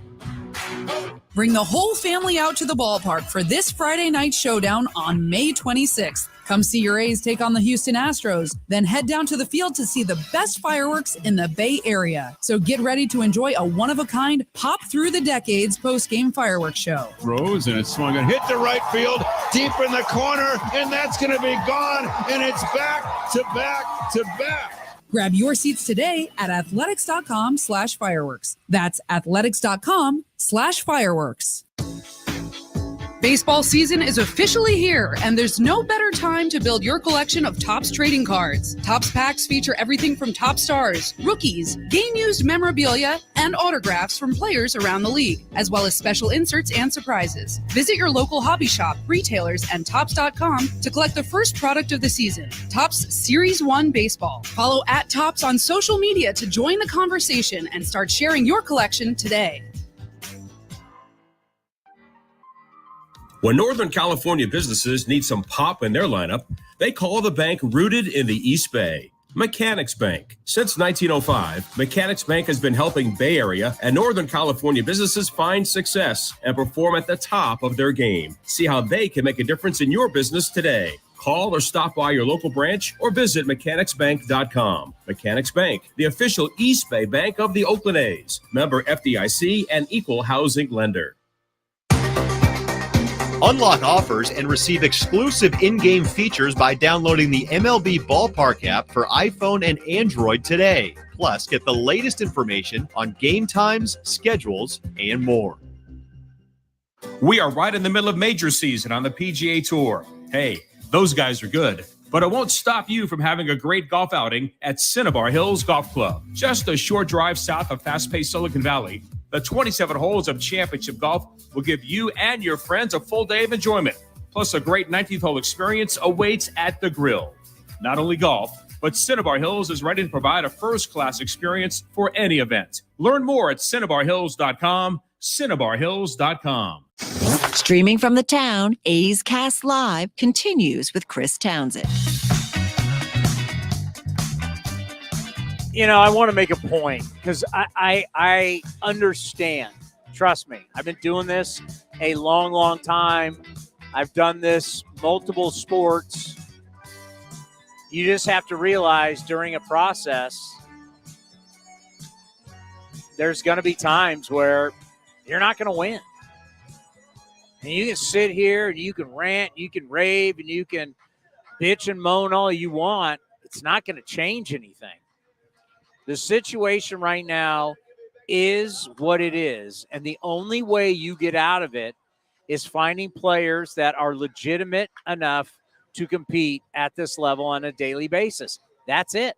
Bring the whole family out to the ballpark for this Friday night showdown on May 26th. Come see your A's take on the Houston Astros, then head down to the field to see the best fireworks in the Bay Area. So get ready to enjoy a one-of-a-kind, pop-through-the-decades post-game fireworks show. Throws, and it's swung and hit to right field, deep in the corner, and that's going to be gone, and it's back to back to back. Grab your seats today at athletics.com/fireworks. That's athletics.com/fireworks. Baseball season is officially here, and there's no better time to build your collection of Topps trading cards. Topps packs feature everything from top stars, rookies, game-used memorabilia, and autographs from players around the league, as well as special inserts and surprises. Visit your local hobby shop, retailers, and Topps.com to collect the first product of the season, Topps Series 1 Baseball. Follow @Topps on social media to join the conversation and start sharing your collection today. When Northern California businesses need some pop in their lineup, they call the bank rooted in the East Bay, Mechanics Bank. Since 1905, Mechanics Bank has been helping Bay Area and Northern California businesses find success and perform at the top of their game. See how they can make a difference in your business today. Call or stop by your local branch or visit mechanicsbank.com. Mechanics Bank, the official East Bay bank of the Oakland A's. Member FDIC and equal housing lender. Unlock offers and receive exclusive in-game features by downloading the MLB Ballpark app for iPhone and Android today. Plus, get the latest information on game times, schedules, and more. We are right in the middle of major season on the PGA Tour. Hey, those guys are good, but it won't stop you from having a great golf outing at Cinnabar Hills Golf Club. Just a short drive south of fast-paced Silicon Valley, the 27 holes of championship golf will give you and your friends a full day of enjoyment. Plus, a great 19th hole experience awaits at the grill. Not only golf, but Cinnabar Hills is ready to provide a first-class experience for any event. Learn more at CinnabarHills.com, CinnabarHills.com. Streaming from the town, A's Cast Live continues with Chris Townsend. I want to make a point because I understand. Trust me, I've been doing this a long, long time. I've done this multiple sports. You just have to realize during a process, there's going to be times where you're not going to win. And you can sit here and you can rant, you can rave, and you can bitch and moan all you want. It's not going to change anything. The situation right now is what it is. And the only way you get out of it is finding players that are legitimate enough to compete at this level on a daily basis. That's it.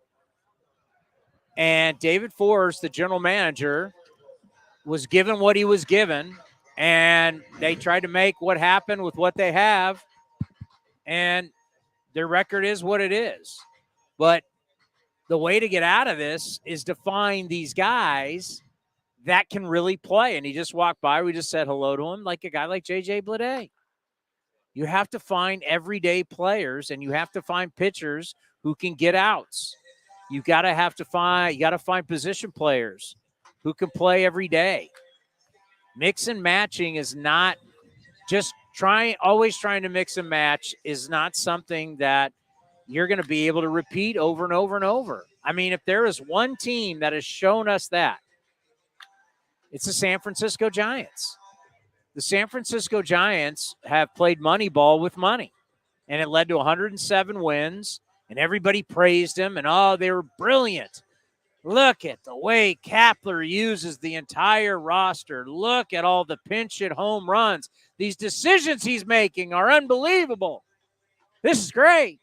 And David Forst, the general manager, was given what he was given, and they tried to make what happened with what they have, and their record is what it is. But the way to get out of this is to find these guys that can really play. And he just walked by. We just said hello to him, like a guy like J.J. Bleday. You have to find everyday players, and you have to find pitchers who can get outs. You got to find position players who can play every day. Mix and matching is not just always trying to mix and match is not something that you're going to be able to repeat over and over and over. I mean, if there is one team that has shown us that, it's the San Francisco Giants. The San Francisco Giants have played money ball with money, and it led to 107 wins, and everybody praised them, and, they were brilliant. Look at the way Kapler uses the entire roster. Look at all the pinch hit home runs. These decisions he's making are unbelievable. This is great.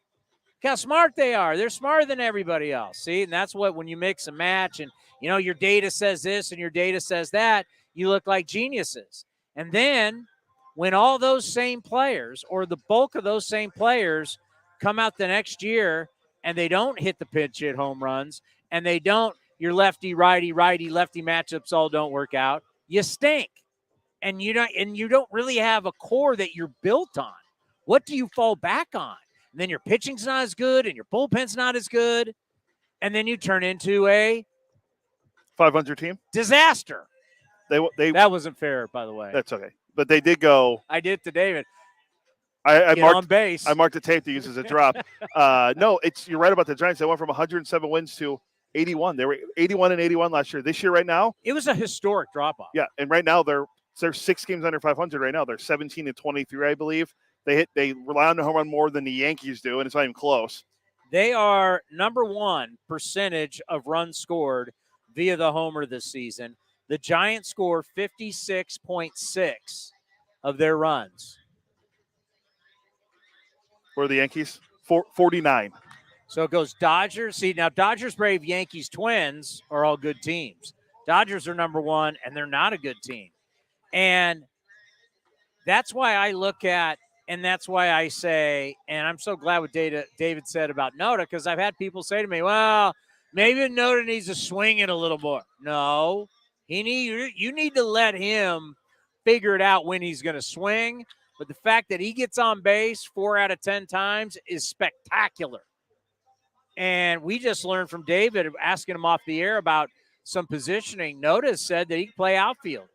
Look how smart they are. They're smarter than everybody else. See, and that's what, when you mix and match and, your data says this and your data says that, you look like geniuses. And then when all those same players or the bulk of those same players come out the next year and they don't hit the pinch hit home runs and they don't, your lefty, righty, lefty matchups all don't work out, you stink. And you don't really have a core that you're built on. What do you fall back on? And then your pitching's not as good and your bullpen's not as good. And then you turn into a 500 team disaster. They that wasn't fair, by the way. That's okay. But they did go. I did to David. I marked on base. I marked the tape to use as a drop. No, you're right about the Giants. They went from 107 wins to 81. They were 81 and 81 last year. This year, right now, it was a historic drop off. Yeah, and right now they're 6 games under 500. Right now, they're 17 and 23, I believe. They rely on the home run more than the Yankees do, and it's not even close. They are number one percentage of runs scored via the homer this season. The Giants score 56.6 of their runs. Where are the Yankees? 49. So it goes Dodgers. See, now Dodgers, Brave, Yankees, Twins are all good teams. Dodgers are number one, and they're not a good team. And that's why I look at, and that's why I say, and I'm so glad what David said about Noda, because I've had people say to me, well, maybe Noda needs to swing it a little more. No, you need to let him figure it out when he's going to swing. But the fact that he gets on base 4 out of 10 times is spectacular. And we just learned from David, asking him off the air about some positioning. Noda said that he can play outfield.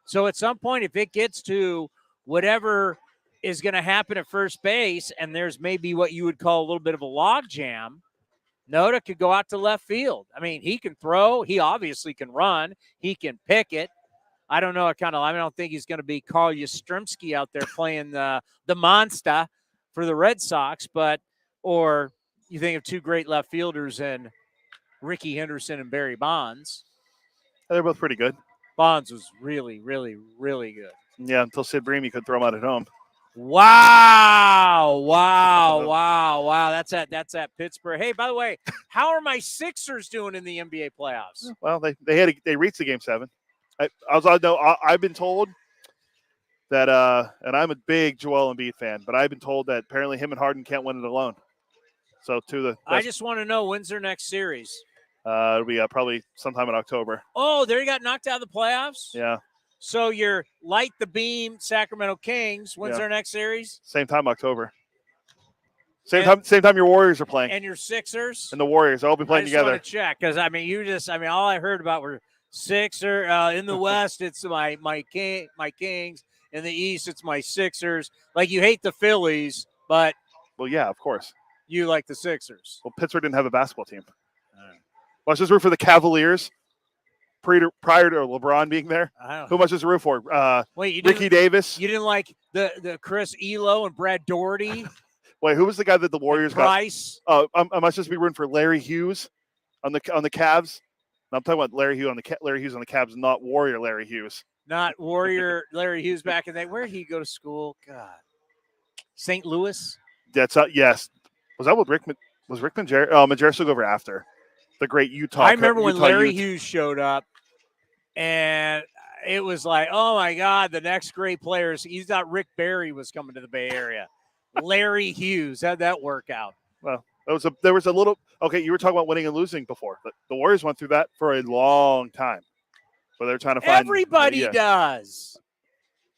So at some point, if it gets to whatever is going to happen at first base, and there's maybe what you would call a little bit of a log jam, Noda could go out to left field. I mean, he can throw. He obviously can run. He can pick it. I don't know. I don't think he's going to be Carl Yastrzemski out there playing the monster for the Red Sox, or you think of two great left fielders in Ricky Henderson and Barry Bonds. They're both pretty good. Bonds was really, really, really good. Yeah, until Sid Breamy could throw him out at home. Wow. That's at Pittsburgh. Hey, by the way, how are my Sixers doing in the NBA playoffs? Well, they reached the Game 7. I've been told that, and I'm a big Joel Embiid fan, but I've been told that apparently him and Harden can't win it alone. So I just want to know, when's their next series? It'll be probably sometime in October. Oh, there you got knocked out of the playoffs? Yeah. So you're Light the Beam, Sacramento Kings. When's their next series? Same time, October. Same time your Warriors are playing. And your Sixers? And the Warriors. I'll be playing together. I just want to check, because, all I heard about were Sixer. In the West, it's my Kings. In the East, it's my Sixers. Like, you hate the Phillies, but. Well, yeah, of course. You like the Sixers. Well, Pittsburgh didn't have a basketball team. Let's just root for the Cavaliers. Prior to LeBron being there, who much is root for? Ricky Davis. You didn't like the Chris Elo and Brad Daugherty? Wait, who was the guy that the Warriors Price? got? I must just be rooting for Larry Hughes on the Cavs. No, I'm talking about Larry Hughes on the Cavs, not Warrior Larry Hughes. Not Warrior Larry Hughes back in the day. Where did he go to school? God, St. Louis. That's yes. Was that what Rickman? Was Rickman? Majerus took over after the great Utah. I remember when Larry Hughes showed up. And it was like, oh, my God, the next great players. He thought Rick Barry was coming to the Bay Area. Larry Hughes. How'd that work out? Well, there was a little – okay, you were talking about winning and losing before. But the Warriors went through that for a long time. Where they're trying to find – Everybody does.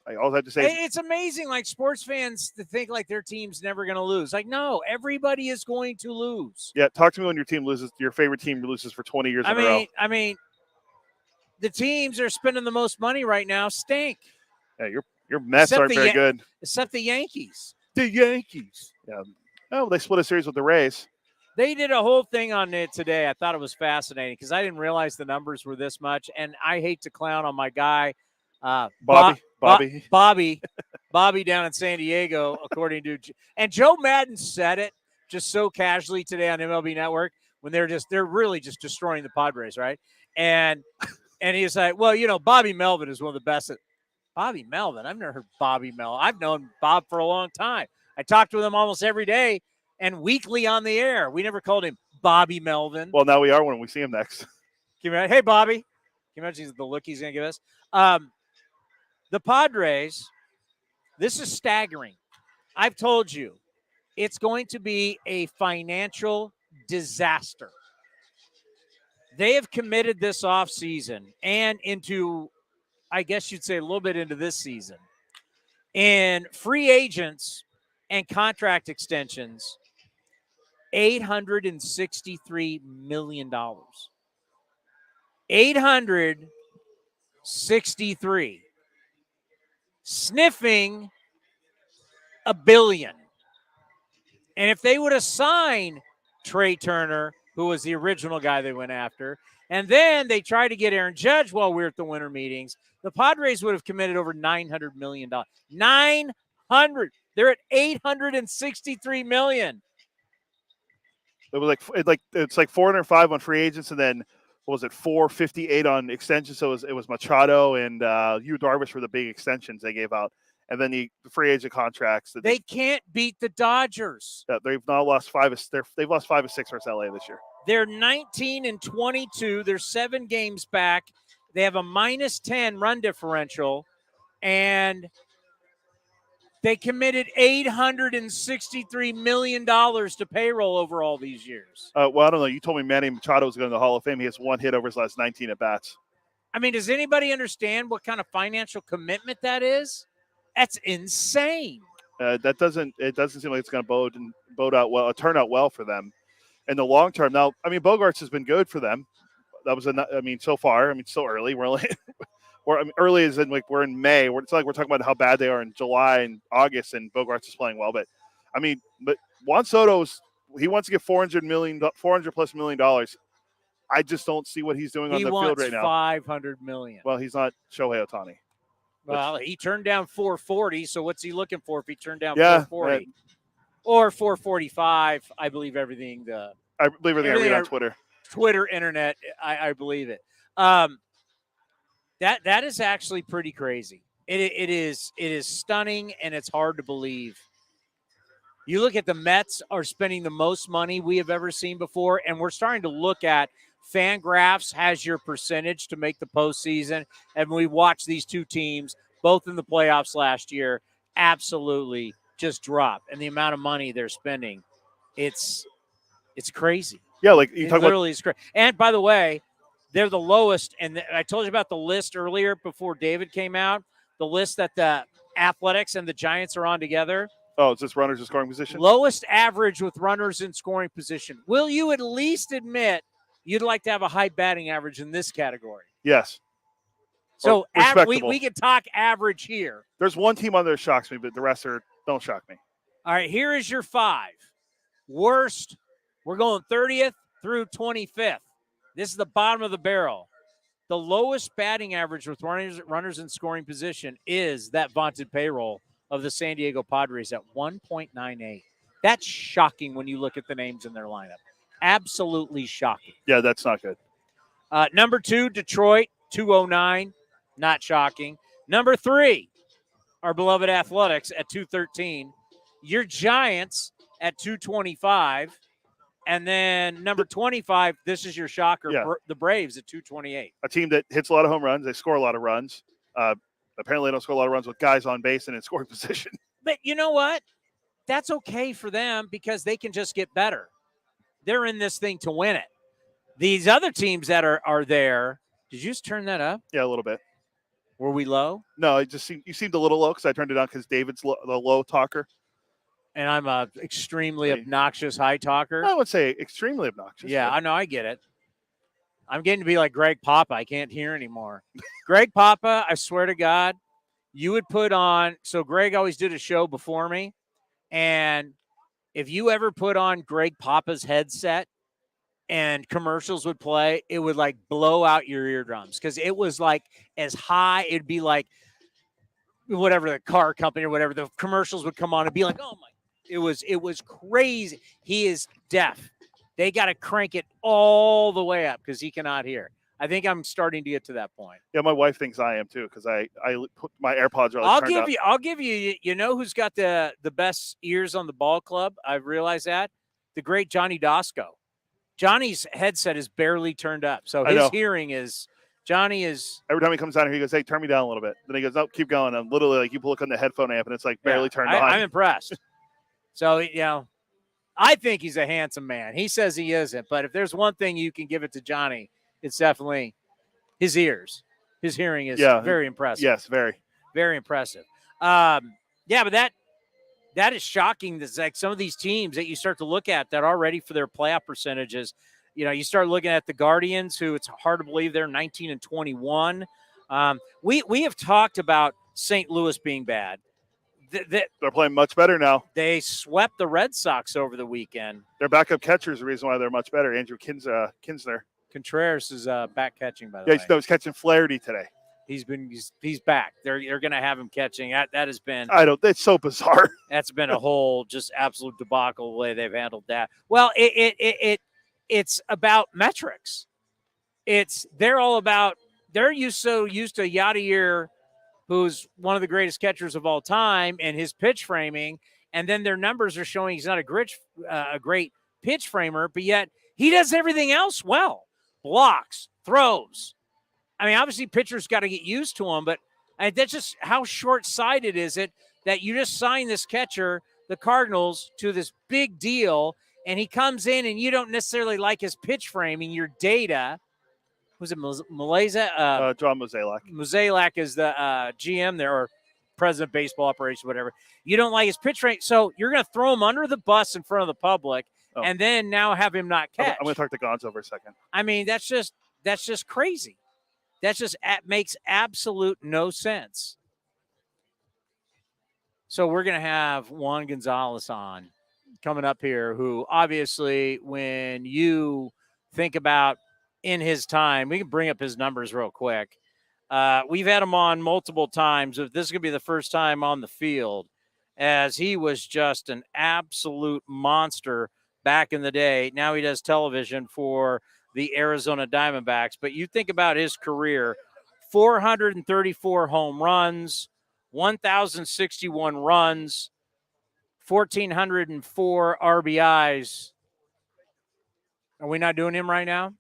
All I have to say is – it's amazing, like, sports fans to think like their team's never going to lose. Like, no, everybody is going to lose. Yeah, talk to me when your team loses. Your favorite team loses for 20 years in a row. I mean – the teams are spending the most money right now stink. Yeah, your Mets aren't very good. Except the Yankees. The Yankees. Yeah. Oh, they split a series with the Rays. They did a whole thing on it today. I thought it was fascinating because I didn't realize the numbers were this much. And I hate to clown on my guy, Bobby down in San Diego, according to – and Joe Madden said it just so casually today on MLB Network when they're really just destroying the Padres, right? And he's like, well, Bobby Melvin is one of the best. Bobby Melvin? I've never heard Bobby Melvin. I've known Bob for a long time. I talked with him almost every day and weekly on the air. We never called him Bobby Melvin. Well, now we are when we see him next. Hey, Bobby. Can you imagine the look he's going to give us? The Padres, this is staggering. I've told you, it's going to be a financial disaster. They have committed this offseason and into, I guess you'd say, a little bit into this season, in free agents and contract extensions, $863 million. 863. Sniffing $1 billion. And if they would have signed Trey Turner, who was the original guy they went after, and then they tried to get Aaron Judge while we were at the winter meetings, the Padres would have committed over $900 million. 900. They're at $863 million. It was it's like 405 on free agents, and then what was it, 458 on extensions? So it was Machado and Yu Darvish for the big extensions they gave out, and then the free agent contracts. They can't beat the Dodgers. They've now lost they've lost 5 of 6 versus LA this year. They're 19-22. They're 7 games back. They have a -10 run differential, and they committed $863 million to payroll over all these years. Well, I don't know. You told me Manny Machado was going to the Hall of Fame. He has 1 hit over his last 19 at bats. I mean, does anybody understand what kind of financial commitment that is? That's insane. It doesn't seem like it's going to turn out well for them in the long term. Now, I mean, Bogarts has been good for them. That was so far. I mean, still early. We're or I mean, early as in like we're in May. It's like we're talking about how bad they are in July and August, and Bogarts is playing well. But I mean, but Juan Soto's he wants to get $400 plus million. I just don't see what he's doing on the field right now. $500 million. Well, he's not Shohei Ohtani. Well, he turned down 440. So what's he looking for if he turned down 440 right. or 445? I believe everything. I believe everything I read on Twitter. Twitter, internet. I believe it. That is actually pretty crazy. It is stunning, and it's hard to believe. You look at the Mets are spending the most money we have ever seen before, and we're starting to look at Fangraphs has your percentage to make the postseason, and we watch these two teams, both in the playoffs last year, absolutely just drop. And the amount of money they're spending, it's crazy. Yeah, like you talk literally is crazy. And by the way, they're the lowest. And I told you about the list earlier before David came out, the list that the Athletics and the Giants are on together. Oh, it's just runners in scoring position? Lowest average with runners in scoring position. Will you at least admit you'd like to have a high batting average in this category? Yes. So we can talk average here. There's one team on there that shocks me, but the rest don't shock me. All right, here is your 5. Worst, we're going 30th through 25th. This is the bottom of the barrel. The lowest batting average with runners in scoring position is that vaunted payroll of the San Diego Padres at 1.98. That's shocking when you look at the names in their lineup. Absolutely shocking. Yeah, that's not good. Number 2, Detroit, 209. Not shocking. Number 3, our beloved Athletics at 213. Your Giants at 225. And then number 25, this is your shocker, the Braves at 228. A team that hits a lot of home runs. They score a lot of runs. Apparently, they don't score a lot of runs with guys on base and in scoring position. But you know what? That's okay for them because they can just get better. They're in this thing to win it. These other teams that are there, did you just turn that up? Yeah, a little bit. Were we low? No, you seemed a little low because I turned it on because David's the low talker. And I'm a extremely obnoxious high talker. I would say extremely obnoxious. Yeah, I know. I get it. I'm getting to be like Greg Papa. I can't hear anymore. Greg Papa, I swear to God, you would put on – so Greg always did a show before me, and if you ever put on Greg Papa's headset and commercials would play, it would, like, blow out your eardrums because it was, like, as high – it'd be like whatever the car company or whatever, the commercials would come on and be like, oh, my – it was crazy. He is deaf. They got to crank it all the way up because he cannot hear. I think I'm starting to get to that point. Yeah, my wife thinks I am too because I put my AirPods are I'll give you. You know who's got the best ears on the ball club? I've realized that the great Johnny Dosco. Johnny's headset is barely turned up, so his hearing is. Johnny is. Every time he comes down here, he goes, "Hey, turn me down a little bit." Then he goes, "No, keep going." I'm literally like, you look on the headphone amp, and it's like barely turned on. I'm impressed. So I think he's a handsome man. He says he isn't, but if there's one thing you can give it to Johnny, it's definitely his ears. His hearing is very impressive. Yes, very. Very impressive. But that is shocking. That's like some of these teams that you start to look at that are ready for their playoff percentages. You start looking at the Guardians, who it's hard to believe they're 19-21. We have talked about St. Louis being bad. They're playing much better now. They swept the Red Sox over the weekend. Their backup catcher is the reason why they're much better. Andrew Kinsner. Contreras is back catching, by the way. Yeah, he's catching Flaherty today. He's back. They're going to have him catching. That has been. It's so bizarre. That's been a whole just absolute debacle the way they've handled that. Well, it's about metrics. They're all about. They're used to Yadier, who's one of the greatest catchers of all time, and his pitch framing, and then their numbers are showing he's not a great pitch framer, but yet he does everything else well. Blocks, throws. I mean, obviously pitchers got to get used to him, but that's just how short-sighted is it that you just sign this catcher, the Cardinals, to this big deal, and he comes in and you don't necessarily like his pitch framing, your data. Was it Malaysia? John Mozeliak. Mozeliak is the GM there, or president of baseball operations, whatever. You don't like his pitch rate, so you're going to throw him under the bus in front of the public, and then now have him not catch. I'm going to talk to Gonzo for a second. I mean, that's just crazy. That just makes absolute no sense. So we're going to have Juan Gonzalez on coming up here, who obviously when you think about in his time, we can bring up his numbers real quick. We've had him on multiple times. If this is going to be the first time on the field, as he was just an absolute monster back in the day. Now he does television for the Arizona Diamondbacks. But you think about his career, 434 home runs, 1,061 runs, 1,404 RBIs. Are we not doing him right now?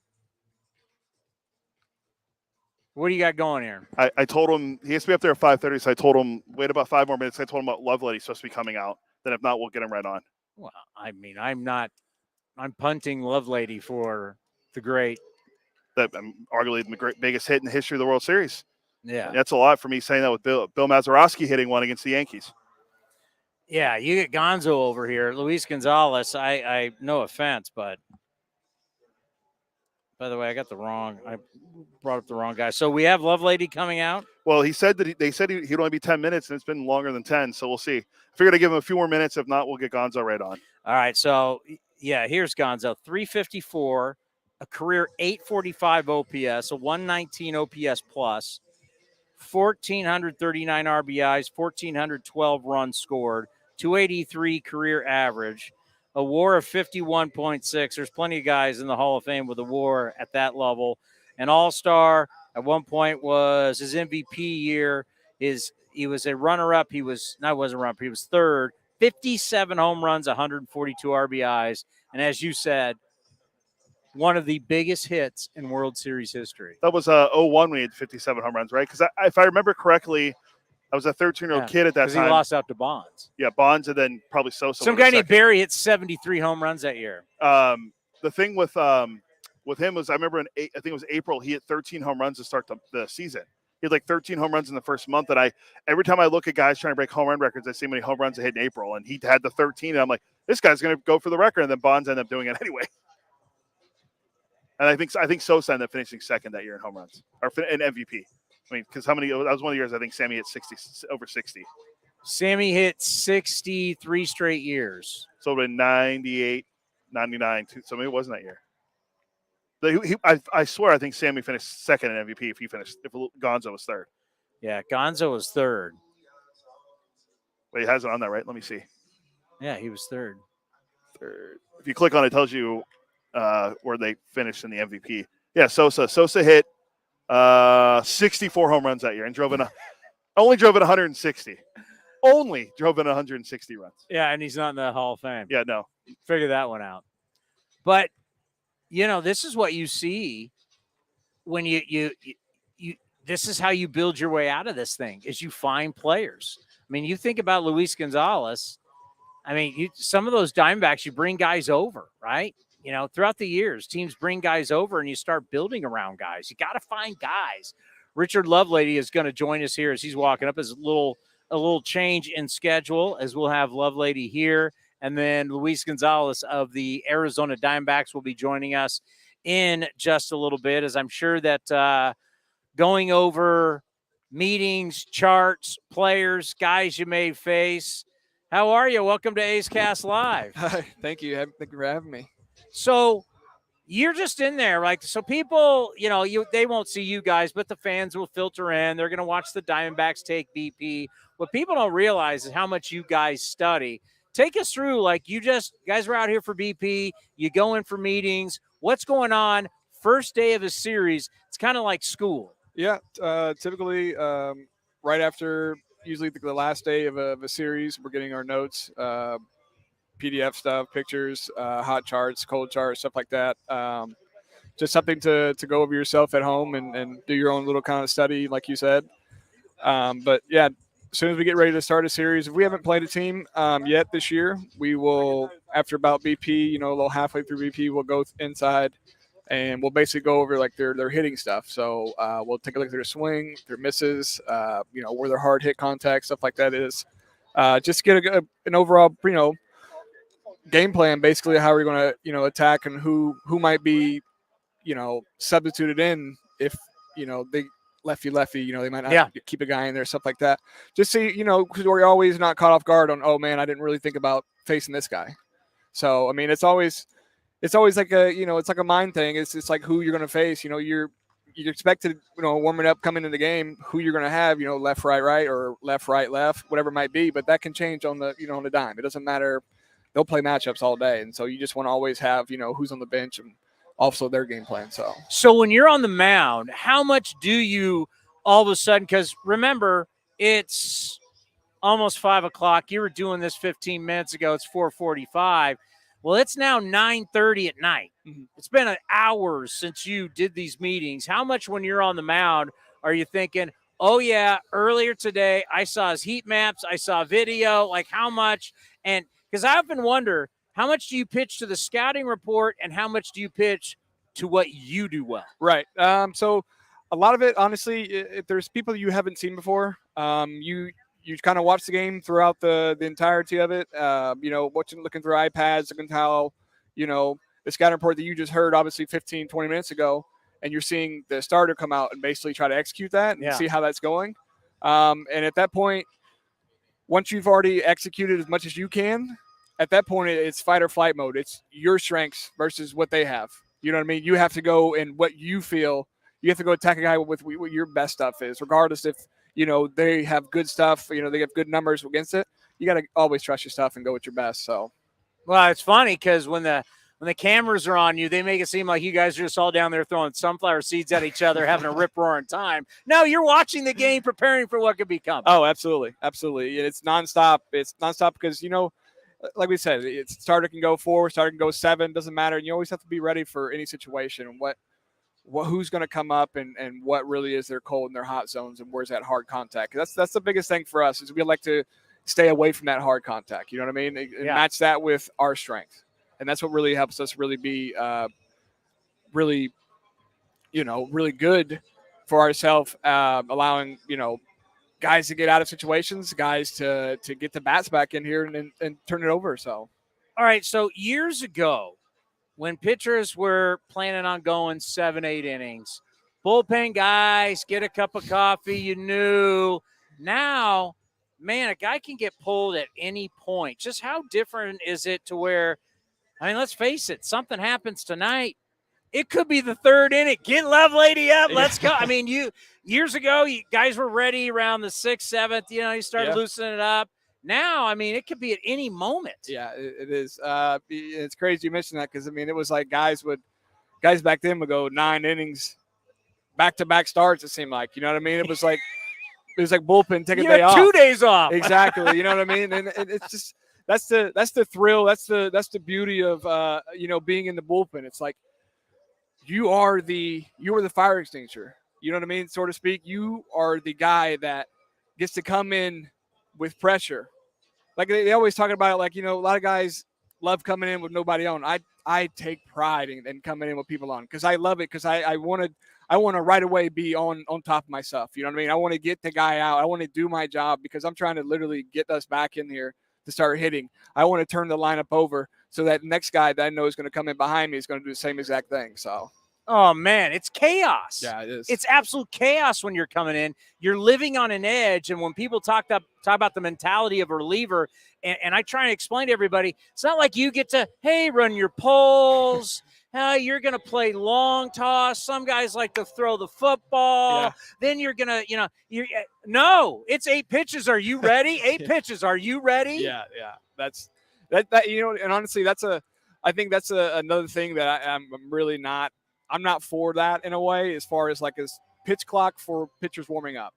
What do you got going here? I told him he has to be up there at 5:30, so I told him wait about 5 more minutes. I told him about Lovelady supposed to be coming out. Then if not, we'll get him right on. Well, I mean, I'm punting Lovelady for the great. That arguably the biggest hit in the history of the World Series. Yeah. That's a lot for me saying that with Bill Mazeroski hitting one against the Yankees. Yeah, you get Gonzo over here. Luis Gonzalez, I no offense, but by the way, I brought up the wrong guy. So we have Lovelady coming out. Well, he said that they said he'd only be 10 minutes, and it's been longer than 10, so we'll see. I figured I'd give him a few more minutes. If not, we'll get Gonzo right on. All right, so, yeah, here's Gonzo. 354, a career 845 OPS, a 119 OPS plus, 1,439 RBIs, 1,412 runs scored, 283 career average, a WAR of 51.6. There's plenty of guys in the Hall of Fame with a WAR at that level. An all-star at one point was his MVP year. He was a runner-up. He was third. 57 home runs, 142 RBIs. And as you said, one of the biggest hits in World Series history. That was 01 when he had 57 home runs, right? Because if I remember correctly, I was a 13-year-old kid at that time. He lost out to Bonds. Yeah, Bonds, and then probably Sosa. Some guy named Barry hit 73 home runs that year. The thing with him was I remember I think it was April, he hit 13 home runs to start the season. He had like 13 home runs in the first month. And every time I look at guys trying to break home run records, I see how many home runs they hit in April. And he had the 13, and I'm like, this guy's going to go for the record. And then Bonds ended up doing it anyway. And I think Sosa ended up finishing second that year in home runs or in MVP. I mean, because that was one of the years I think Sammy hit over 60. Sammy hit 63 straight years. So it would have been 98, 99. So maybe it wasn't that year. I swear I think Sammy finished second in MVP if Gonzo was third. Yeah, Gonzo was third. Wait, he has it on that, right? Let me see. Yeah, he was third. If you click on it, it tells you where they finished in the MVP. Yeah, Sosa hit 64 home runs that year and only drove in 160. Only drove in 160 runs. Yeah, and he's not in the Hall of Fame. Yeah, no. Figure that one out. But this is what you see when you this is how you build your way out of this thing is you find players. I mean, you think about Luis Gonzalez. I mean, some of those Diamondbacks, you bring guys over, right? Throughout the years, teams bring guys over and you start building around guys. You got to find guys. Richard Lovelady is going to join us here as he's walking up. As a little change in schedule as we'll have Lovelady here. And then Luis Gonzalez of the Arizona Diamondbacks will be joining us in just a little bit, as I'm sure that going over meetings, charts, players, guys you may face. How are you? Welcome to A's Cast Live. Hi, thank you. Thank you for having me. So you're just in there, so people, they won't see you guys, but the fans will filter in. They're going to watch the Diamondbacks take BP. What people don't realize is how much you guys study. Take us through, you guys were out here for BP. You go in for meetings. What's going on? First day of a series. It's kind of like school. Yeah, typically right after usually the last day of a series, we're getting our notes, PDF stuff, pictures, hot charts, cold charts, stuff like that. Just something to go over yourself at home and do your own little kind of study, like you said. But, yeah, as soon as we get ready to start a series, if we haven't played a team yet this year, we will, after about BP, a little halfway through BP, we'll go inside and we'll basically go over their hitting stuff. So we'll take a look at their swing, their misses, where their hard hit contact, stuff like that is. Just get an overall, game plan, basically how we're going to, attack and who might be, substituted in if they lefty, they might not keep a guy in there, stuff like that. Just see, because we're always not caught off guard on, oh man, I didn't really think about facing this guy. So, I mean, it's always like it's like a mind thing. It's like who you're going to face. You're expected, warming up, coming in the game, who you're going to have, left, right, or left, right, left, whatever it might be. But that can change on the, on the dime. It doesn't matter. They'll play matchups all day. And so you just want to always have, who's on the bench and also their game plan. So when you're on the mound, how much do you all of a sudden, because remember, it's almost 5 o'clock. You were doing this 15 minutes ago. It's 4:45. Well, it's now 9:30 at night. It's been an hour since you did these meetings. How much when you're on the mound are you thinking, oh, yeah, earlier today I saw his heat maps, I saw video, like how much? And because I often wonder, how much do you pitch to the scouting report and how much do you pitch to what you do well? Right. So a lot of it, honestly, if there's people you haven't seen before, you kind of watch the game throughout the entirety of it, looking through iPads, looking how, the scouting report that you just heard, obviously 15, 20 minutes ago, and you're seeing the starter come out and basically try to execute that and see how that's going. And at that point, once you've already executed as much as you can, at that point, it's fight or flight mode. It's your strengths versus what they have. You know what I mean? You have to go and what you feel. You have to go attack a guy with what your best stuff is, regardless if, they have good stuff, they have good numbers against it. You got to always trust your stuff and go with your best. So, well, it's funny because when the cameras are on you, they make it seem like you guys are just all down there throwing sunflower seeds at each other, having a rip-roaring time. No, you're watching the game, preparing for what could be coming. Oh, absolutely. Absolutely. It's nonstop. It's nonstop because, like we said, it's starter can go 4, starter can go 7, doesn't matter. And you always have to be ready for any situation and who's going to come up and what really is their cold and their hot zones and where's that hard contact. That's the biggest thing for us is we like to stay away from that hard contact. You know what I mean? And match that with our strength. And that's what really helps us really be really good for ourselves, allowing, guys to get out of situations, guys to get the bats back in here and turn it over. So, all right. So years ago, when pitchers were planning on going 7-8 innings, bullpen guys, get a cup of coffee, you knew. Now, man, a guy can get pulled at any point. Just how different is it to where, I mean, let's face it, something happens tonight. It could be the 3rd inning. Get Lovelady up. Let's go. I mean, years ago, you guys were ready around the 6th, 7th. You started loosening it up. Now, I mean, it could be at any moment. Yeah, it is. It's crazy you mentioned that because, I mean, it was like guys back then would go 9 innings, back-to-back starts, it seemed like. You know what I mean? It was like bullpen, take a day off. 2 days off. Exactly. You know what I mean? And it's just that's the thrill. That's the beauty of being in the bullpen. It's like you are the fire extinguisher. You know what I mean, so to speak. You are the guy that gets to come in with pressure. Like they always talk about it, like, a lot of guys love coming in with nobody on. I take pride in coming in with people on because I love it because I want to right away be on top of my stuff. You know what I mean? I want to get the guy out. I want to do my job because I'm trying to literally get us back in here to start hitting. I want to turn the lineup over so that next guy that I know is going to come in behind me is going to do the same exact thing. So. Oh, man, it's chaos. Yeah, it is. It's absolute chaos when you're coming in. You're living on an edge, and when people talk about the mentality of a reliever, and I try and explain to everybody, it's not like you get to, hey, run your polls. You're going to play long toss. Some guys like to throw the football. Yeah. Then you're going to, no, it's 8 pitches. Are you ready? 8 pitches. Are you ready? Yeah. That's that, and honestly, I think that's another thing that I'm really not. I'm not for that in a way, as far as like a pitch clock for pitchers warming up.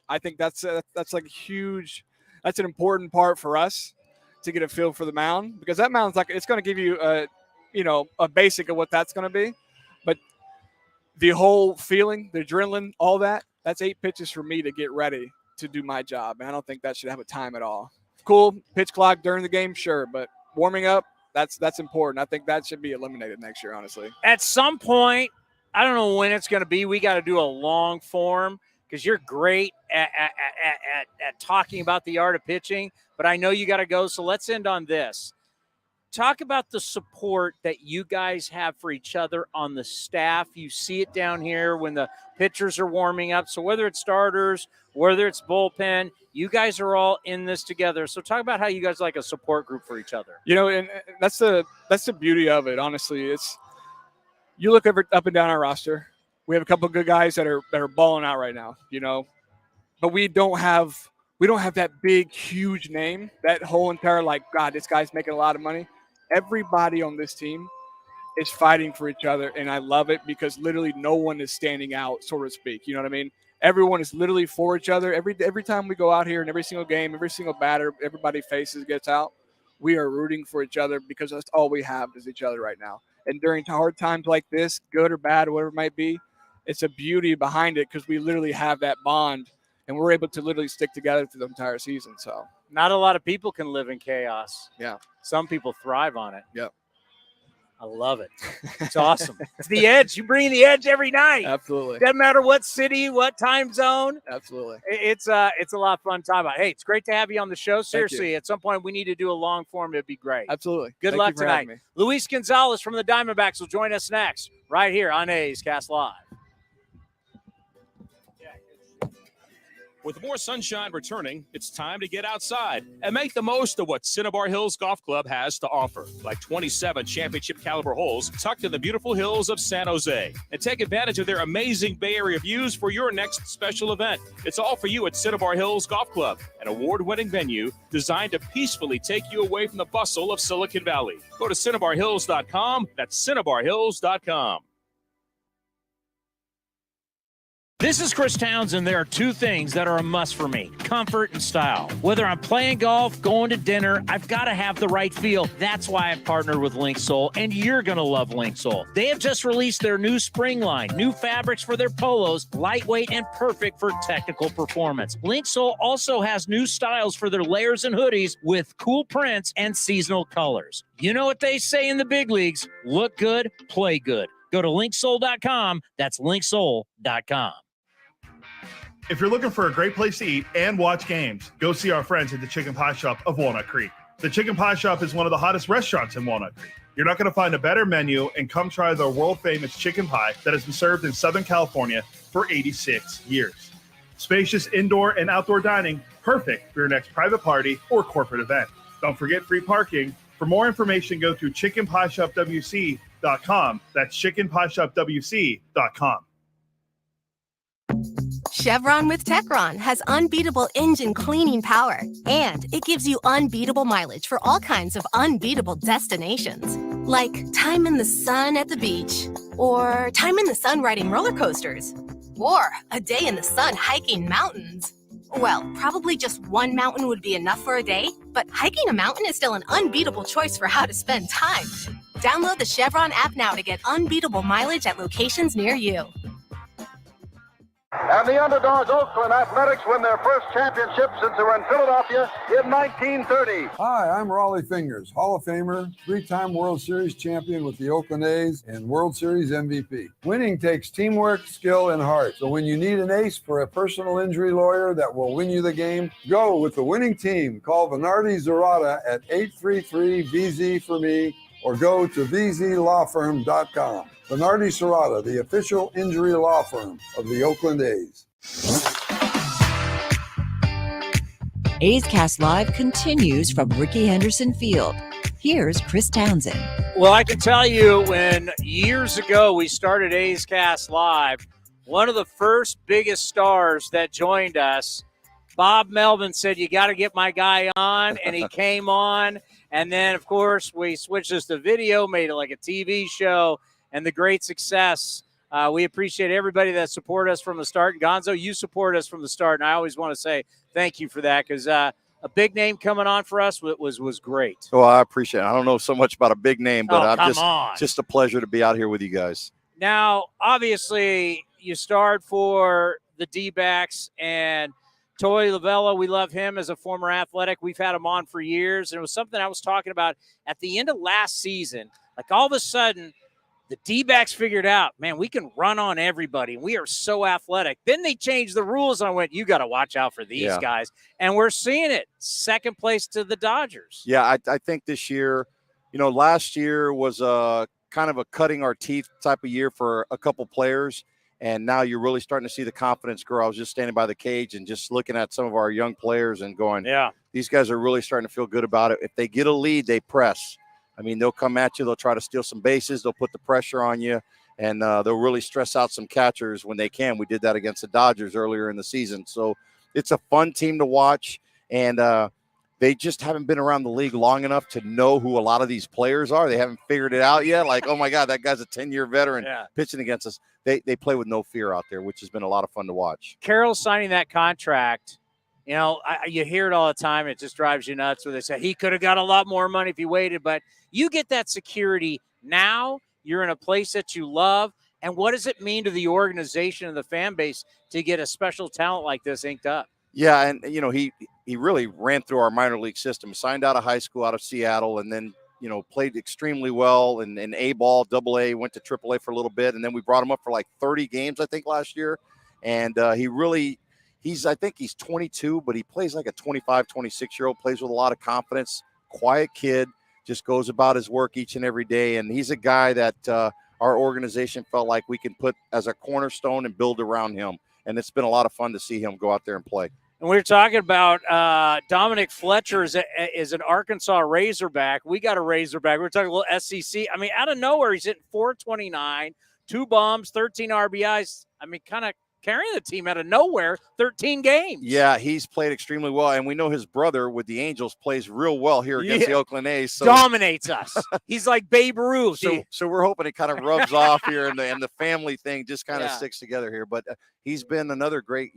I think that's like huge. That's an important part for us to get a feel for the mound, because that mound's like, it's going to give you a basic of what that's going to be, but the whole feeling, the adrenaline, all that's 8 pitches for me to get ready to do my job. And I don't think that should have a time at all. Cool. Pitch clock during the game. Sure. But warming up, that's important. I think that should be eliminated next year, honestly. At some point, I don't know when it's going to be. We got to do a long form because you're great at talking about the art of pitching, but I know you got to go. So let's end on this. talk about the support that you guys have for each other on the staff. You see it down here when the pitchers are warming up. So whether it's starters, whether it's bullpen, you guys are all in this together. So talk about how you guys like a support group for each other. You know, and that's the beauty of it. Honestly, it's you look up and down our roster. We have a couple of good guys that are balling out right now. You know, but we don't have that big, huge name. That whole entire God, this guy's making a lot of money. Everybody on this team is fighting for each other, and I love it because literally no one is standing out, so to speak. You know what I mean? Everyone is literally for each other. Every time we go out here, and every single game, every single batter, everybody gets out, we are rooting for each other because that's all we have is each other right now. And during hard times like this, good or bad, whatever it might be, it's a beauty behind it because we literally have that bond, and we're able to literally stick together through the entire season. So not a lot of people can live in chaos. Yeah. Some people thrive on it. Yep. I love it. It's awesome. It's the edge. You bring the edge every night. Absolutely. Doesn't matter what city, what time zone. Absolutely. It's a lot of fun time. Hey, it's great to have you on the show. Seriously, you. at some point we need to do a long form. It'd be great. Absolutely. Good Thank luck you for having tonight. me. Luis Gonzalez from the Diamondbacks will join us next, right here on A's Cast Live. With more sunshine returning, it's time to get outside and make the most of what Cinnabar Hills Golf Club has to offer, like 27 championship caliber holes tucked in the beautiful hills of San Jose. And take advantage of their amazing Bay Area views for your next special event. It's all for you at Cinnabar Hills Golf Club, an award-winning venue designed to peacefully take you away from the bustle of Silicon Valley. Go to CinnabarHills.com. That's CinnabarHills.com. This is Chris Townsend. There are two things that are a must for me: comfort and style. Whether I'm playing golf, going to dinner, I've got to have the right feel. That's why I've partnered with Linksole, and you're going to love Linksole. They have just released their new spring line, new fabrics for their polos, lightweight and perfect for technical performance. Linksole also has new styles for their layers and hoodies with cool prints and seasonal colors. You know what they say in the big leagues: look good, play good. Go to linksole.com. That's linksole.com. If you're looking for a great place to eat and watch games, go see our friends at the Chicken Pie Shop of Walnut Creek. The Chicken Pie Shop is one of the hottest restaurants in Walnut Creek. You're not going to find a better menu, and come try their world-famous chicken pie that has been served in Southern California for 86 years. Spacious indoor and outdoor dining, perfect for your next private party or corporate event. Don't forget free parking. For more information, go to chickenpieshopwc.com. That's chickenpieshopwc.com. Chevron with Techron has unbeatable engine cleaning power, and it gives you unbeatable mileage for all kinds of unbeatable destinations, like time in the sun at the beach, or time in the sun riding roller coasters, or a day in the sun hiking mountains. Well, probably just one mountain would be enough for a day, but hiking a mountain is still an unbeatable choice for how to spend time. Download the Chevron app now to get unbeatable mileage at locations near you. And the underdog Oakland Athletics win their first championship since they were in Philadelphia in 1930. Hi, I'm Raleigh Fingers, Hall of Famer, three-time World Series champion with the Oakland A's and World Series MVP. Winning takes teamwork, skill, and heart. So when you need an ace for a personal injury lawyer that will win you the game, go with the winning team. Call Venardi Zerata at 833-VZ for me, or go to vzlawfirm.com. Venardi Serrata, the official injury law firm of the Oakland A's. A's Cast Live continues from Rickey Henderson Field. Here's Chris Townsend. Well, I can tell you, when years ago we started A's Cast Live, one of the first biggest stars that joined us, Bob Melvin, said, "You got to get my guy on," and he came on. And then, of course, we switched this to video, made it like a TV show, and the great success. We appreciate everybody that supported us from the start. And Gonzo, you supported us from the start, and I always want to say thank you for that, because a big name coming on for us was great. Oh, I appreciate it. I don't know so much about a big name, but just a pleasure to be out here with you guys. Now, obviously, you starred for the D-backs, and Toy Lavella, we love him as a former Athletic. We've had him on for years, and it was something I was talking about at the end of last season. Like, all of a sudden, the D-backs figured out, man, we can run on everybody, and we are so athletic. Then they changed the rules, and I went, you got to watch out for these guys. And we're seeing it. Second place to the Dodgers. Yeah, I think this year last year was kind of a cutting our teeth type of year for a couple players. And now you're really starting to see the confidence grow. I was just standing by the cage and just looking at some of our young players and going, yeah, these guys are really starting to feel good about it. If they get a lead, they press. I mean, they'll come at you. They'll try to steal some bases. They'll put the pressure on you. And they'll really stress out some catchers when they can. We did that against the Dodgers earlier in the season. So it's a fun team to watch. And they just haven't been around the league long enough to know who a lot of these players are. They haven't figured it out yet. Like, oh, my God, that guy's a 10-year veteran pitching against us. They play with no fear out there, which has been a lot of fun to watch. Carroll signing that contract, you hear it all the time. It just drives you nuts where they say he could have got a lot more money if he waited. But you get that security now. You're in a place that you love. And what does it mean to the organization and the fan base to get a special talent like this inked up? Yeah, and, he really ran through our minor league system, signed out of high school out of Seattle, and then, played extremely well in A-ball, AA, went to AAA for a little bit, and then we brought him up for like 30 games, I think, last year. And I think he's 22, but he plays like a 25, 26-year-old, plays with a lot of confidence, quiet kid, just goes about his work each and every day. And he's a guy that our organization felt like we can put as a cornerstone and build around him. And it's been a lot of fun to see him go out there and play. And we were talking about Dominic Fletcher is an Arkansas Razorback. We got a Razorback. We were talking a little SEC. I mean, out of nowhere, he's hitting 429, 2 bombs, 13 RBIs. I mean, kind of carrying the team out of nowhere, 13 games. Yeah, he's played extremely well. And we know his brother with the Angels plays real well here against the Oakland A's. So dominates us. He's like Babe Ruth. So we're hoping it kind of rubs off here and the family thing just kind of sticks together here. But he's been another great,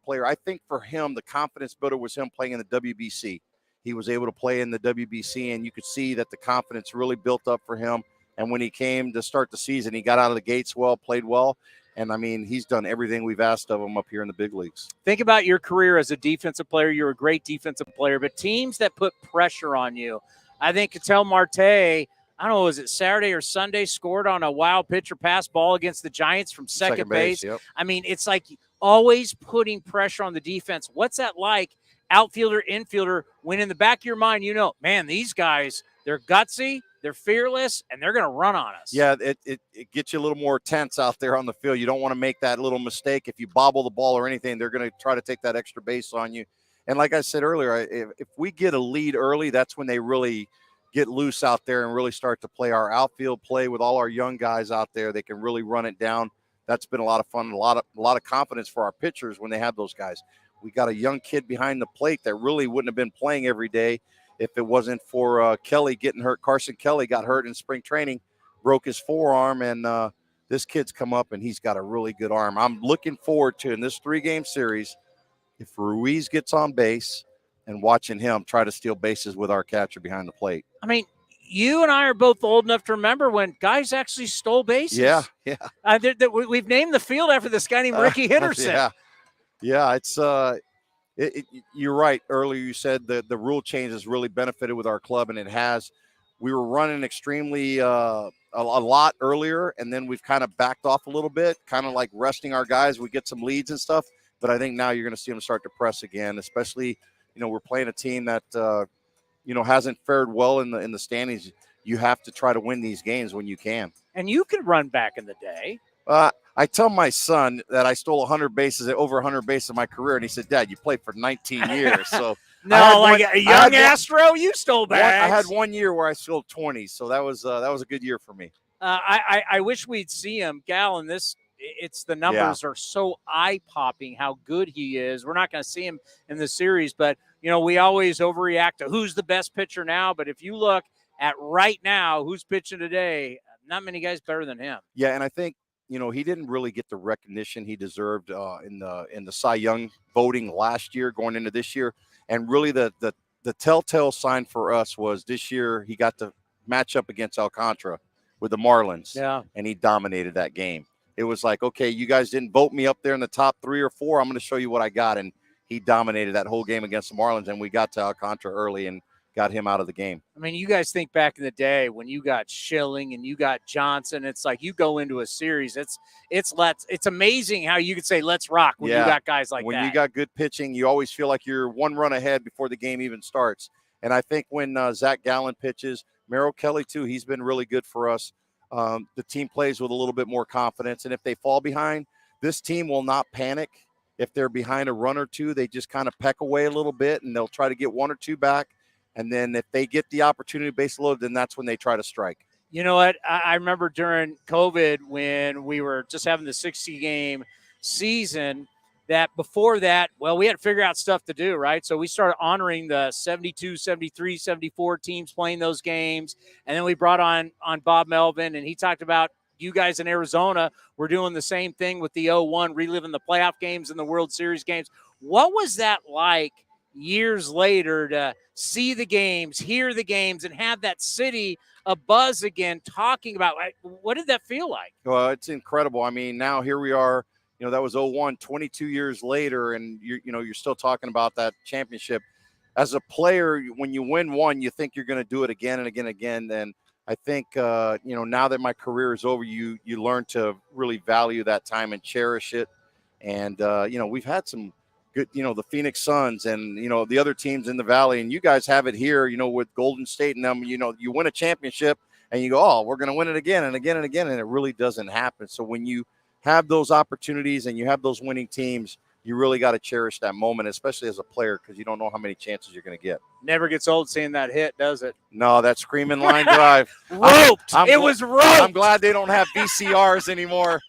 player. I think for him, the confidence builder was him playing in the WBC. He was able to play in the WBC, and you could see that the confidence really built up for him. And when he came to start the season, he got out of the gates well, played well. And, I mean, he's done everything we've asked of him up here in the big leagues. Think about your career as a defensive player. You're a great defensive player, but teams that put pressure on you, I think Ketel Marte, I don't know, was it Saturday or Sunday, scored on a wild pitch or pass ball against the Giants from second base. Yep. I mean, it's like always putting pressure on the defense. What's that like, outfielder, infielder, when in the back of your mind, man, these guys, they're gutsy, they're fearless, and they're going to run on us. Yeah, it gets you a little more tense out there on the field. You don't want to make that little mistake. If you bobble the ball or anything, they're going to try to take that extra base on you. And like I said earlier, if we get a lead early, that's when they really get loose out there and really start to play our outfield play with all our young guys out there. They can really run it down. That's been a lot of fun, a lot of confidence for our pitchers when they have those guys. We got a young kid behind the plate that really wouldn't have been playing every day if it wasn't for Kelly getting hurt. Carson Kelly got hurt in spring training, broke his forearm, and this kid's come up, and he's got a really good arm. I'm looking forward to, in this 3-game series, if Ruiz gets on base and watching him try to steal bases with our catcher behind the plate. I mean, you and I are both old enough to remember when guys actually stole bases. Yeah. We've named the field after this guy named Ricky Henderson. Yeah, it's you're right. Earlier you said the rule change has really benefited with our club, and it has. We were running extremely a lot earlier, and then we've kind of backed off a little bit, kind of like resting our guys. We get some leads and stuff, but I think now you're going to see them start to press again, especially, we're playing a team that, hasn't fared well in the standings. You have to try to win these games when you can. And you could run back in the day. I tell my son that I stole over 100 bases in my career, and he said, "Dad, you played for 19 years." So a young Astro, you stole bags. I had 1 year where I stole 20, so that was a good year for me. I wish we'd see him, Gal. In this, it's the numbers are so eye-popping how good he is. We're not going to see him in the series, but we always overreact to who's the best pitcher now. But if you look at right now, who's pitching today, not many guys better than him. Yeah, and I think he didn't really get the recognition he deserved in the Cy Young voting last year, going into this year. And really, the telltale sign for us was this year he got to match up against Alcantara with the Marlins, and he dominated that game. It was like, okay, you guys didn't vote me up there in the top 3 or 4. I'm going to show you what I got, and he dominated that whole game against the Marlins. And we got to Alcantara early and got him out of the game. I mean, you guys think back in the day when you got Schilling and you got Johnson. It's like you go into a series. It's amazing how you could say let's rock when you got guys like that. When you got good pitching, you always feel like you're one run ahead before the game even starts. And I think when Zach Gallen pitches, Merrill Kelly, too, he's been really good for us. The team plays with a little bit more confidence. And if they fall behind, this team will not panic. If they're behind a run or two, they just kind of peck away a little bit, and they'll try to get 1 or 2 back. And then if they get the opportunity to base load, then that's when they try to strike. You know what? I remember during COVID when we were just having the 60-game season, that before that, well, we had to figure out stuff to do, right? So we started honoring the 72, 73, 74 teams playing those games. And then we brought on Bob Melvin, and he talked about you guys in Arizona were doing the same thing with the 0-1, reliving the playoff games and the World Series games. What was that like years later to see the games, hear the games, and have that city a buzz again talking about what did that feel like? Well, it's incredible. I mean, now here we are. You know, that was 0-1, 22 years later, and you're still talking about that championship. As a player, when you win one, you think you're going to do it again and again and again. And I think, now that my career is over, you learn to really value that time and cherish it. And, we've had some good, the Phoenix Suns and, the other teams in the Valley. And you guys have it here, with Golden State and them. You win a championship and you go, oh, we're going to win it again and again and again. And it really doesn't happen. So when you have those opportunities and you have those winning teams, you really got to cherish that moment, especially as a player, because you don't know how many chances you're going to get. Never gets old seeing that hit, does it? No, that screaming line drive. Roped. It was roped. I'm glad they don't have VCRs anymore.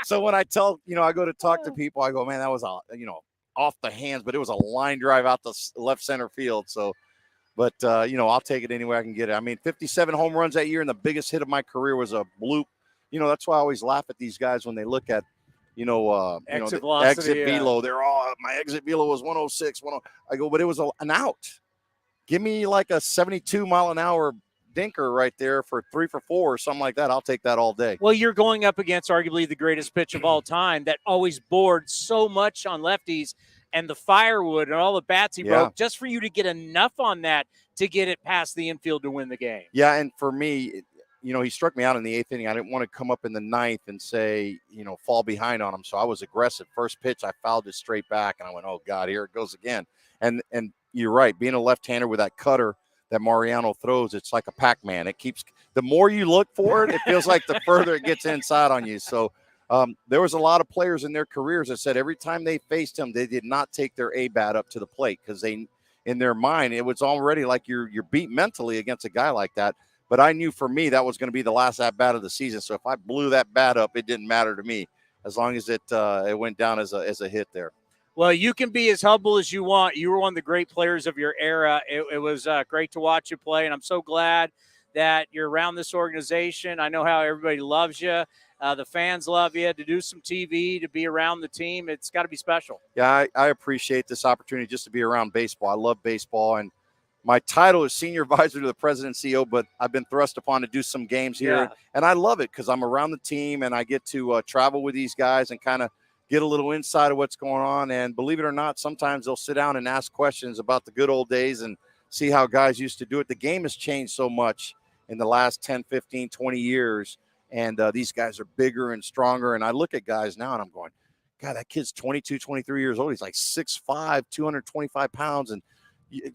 So when I tell, I go to talk to people, I go, man, that was, off the hands, but it was a line drive out the left center field. So, but, I'll take it any way I can get it. I mean, 57 home runs that year, and the biggest hit of my career was a bloop. That's why I always laugh at these guys when they look at, exit velocity, exit velo. They're all, my exit velo was 106. I go, but it was an out. Give me like a 72 mile an hour dinker right there for 3 for 4 or something like that. I'll take that all day. Well, you're going up against arguably the greatest pitch of all time that always bored so much on lefties, and the firewood and all the bats he broke, just for you to get enough on that to get it past the infield to win the game. Yeah, and for me, he struck me out in the 8th inning. I didn't want to come up in the 9th and say, fall behind on him. So I was aggressive. First pitch, I fouled it straight back, and I went, oh, God, here it goes again. And you're right. Being a left-hander with that cutter that Mariano throws, it's like a Pac-Man. It keeps – the more you look for it, it feels like the further it gets inside on you. So there was a lot of players in their careers that said every time they faced him, they did not take their A-bat up to the plate because they, in their mind, it was already like you're beat mentally against a guy like that. But I knew for me that was going to be the last at-bat of the season. So if I blew that bat up, it didn't matter to me as long as it went down as a hit there. Well, you can be as humble as you want. You were one of the great players of your era. It was great to watch you play, and I'm so glad that you're around this organization. I know how everybody loves you. The fans love you. To do some TV, to be around the team, it's got to be special. Yeah, I appreciate this opportunity just to be around baseball. I love baseball, and my title is senior advisor to the president and CEO, but I've been thrust upon to do some games here, and I love it because I'm around the team and I get to travel with these guys and kind of get a little insight of what's going on. And believe it or not, sometimes they'll sit down and ask questions about the good old days and see how guys used to do it. The game has changed so much in the last 10, 15, 20 years, and these guys are bigger and stronger. And I look at guys now and I'm going, God, that kid's 22, 23 years old. He's like 6'5", 225 pounds. And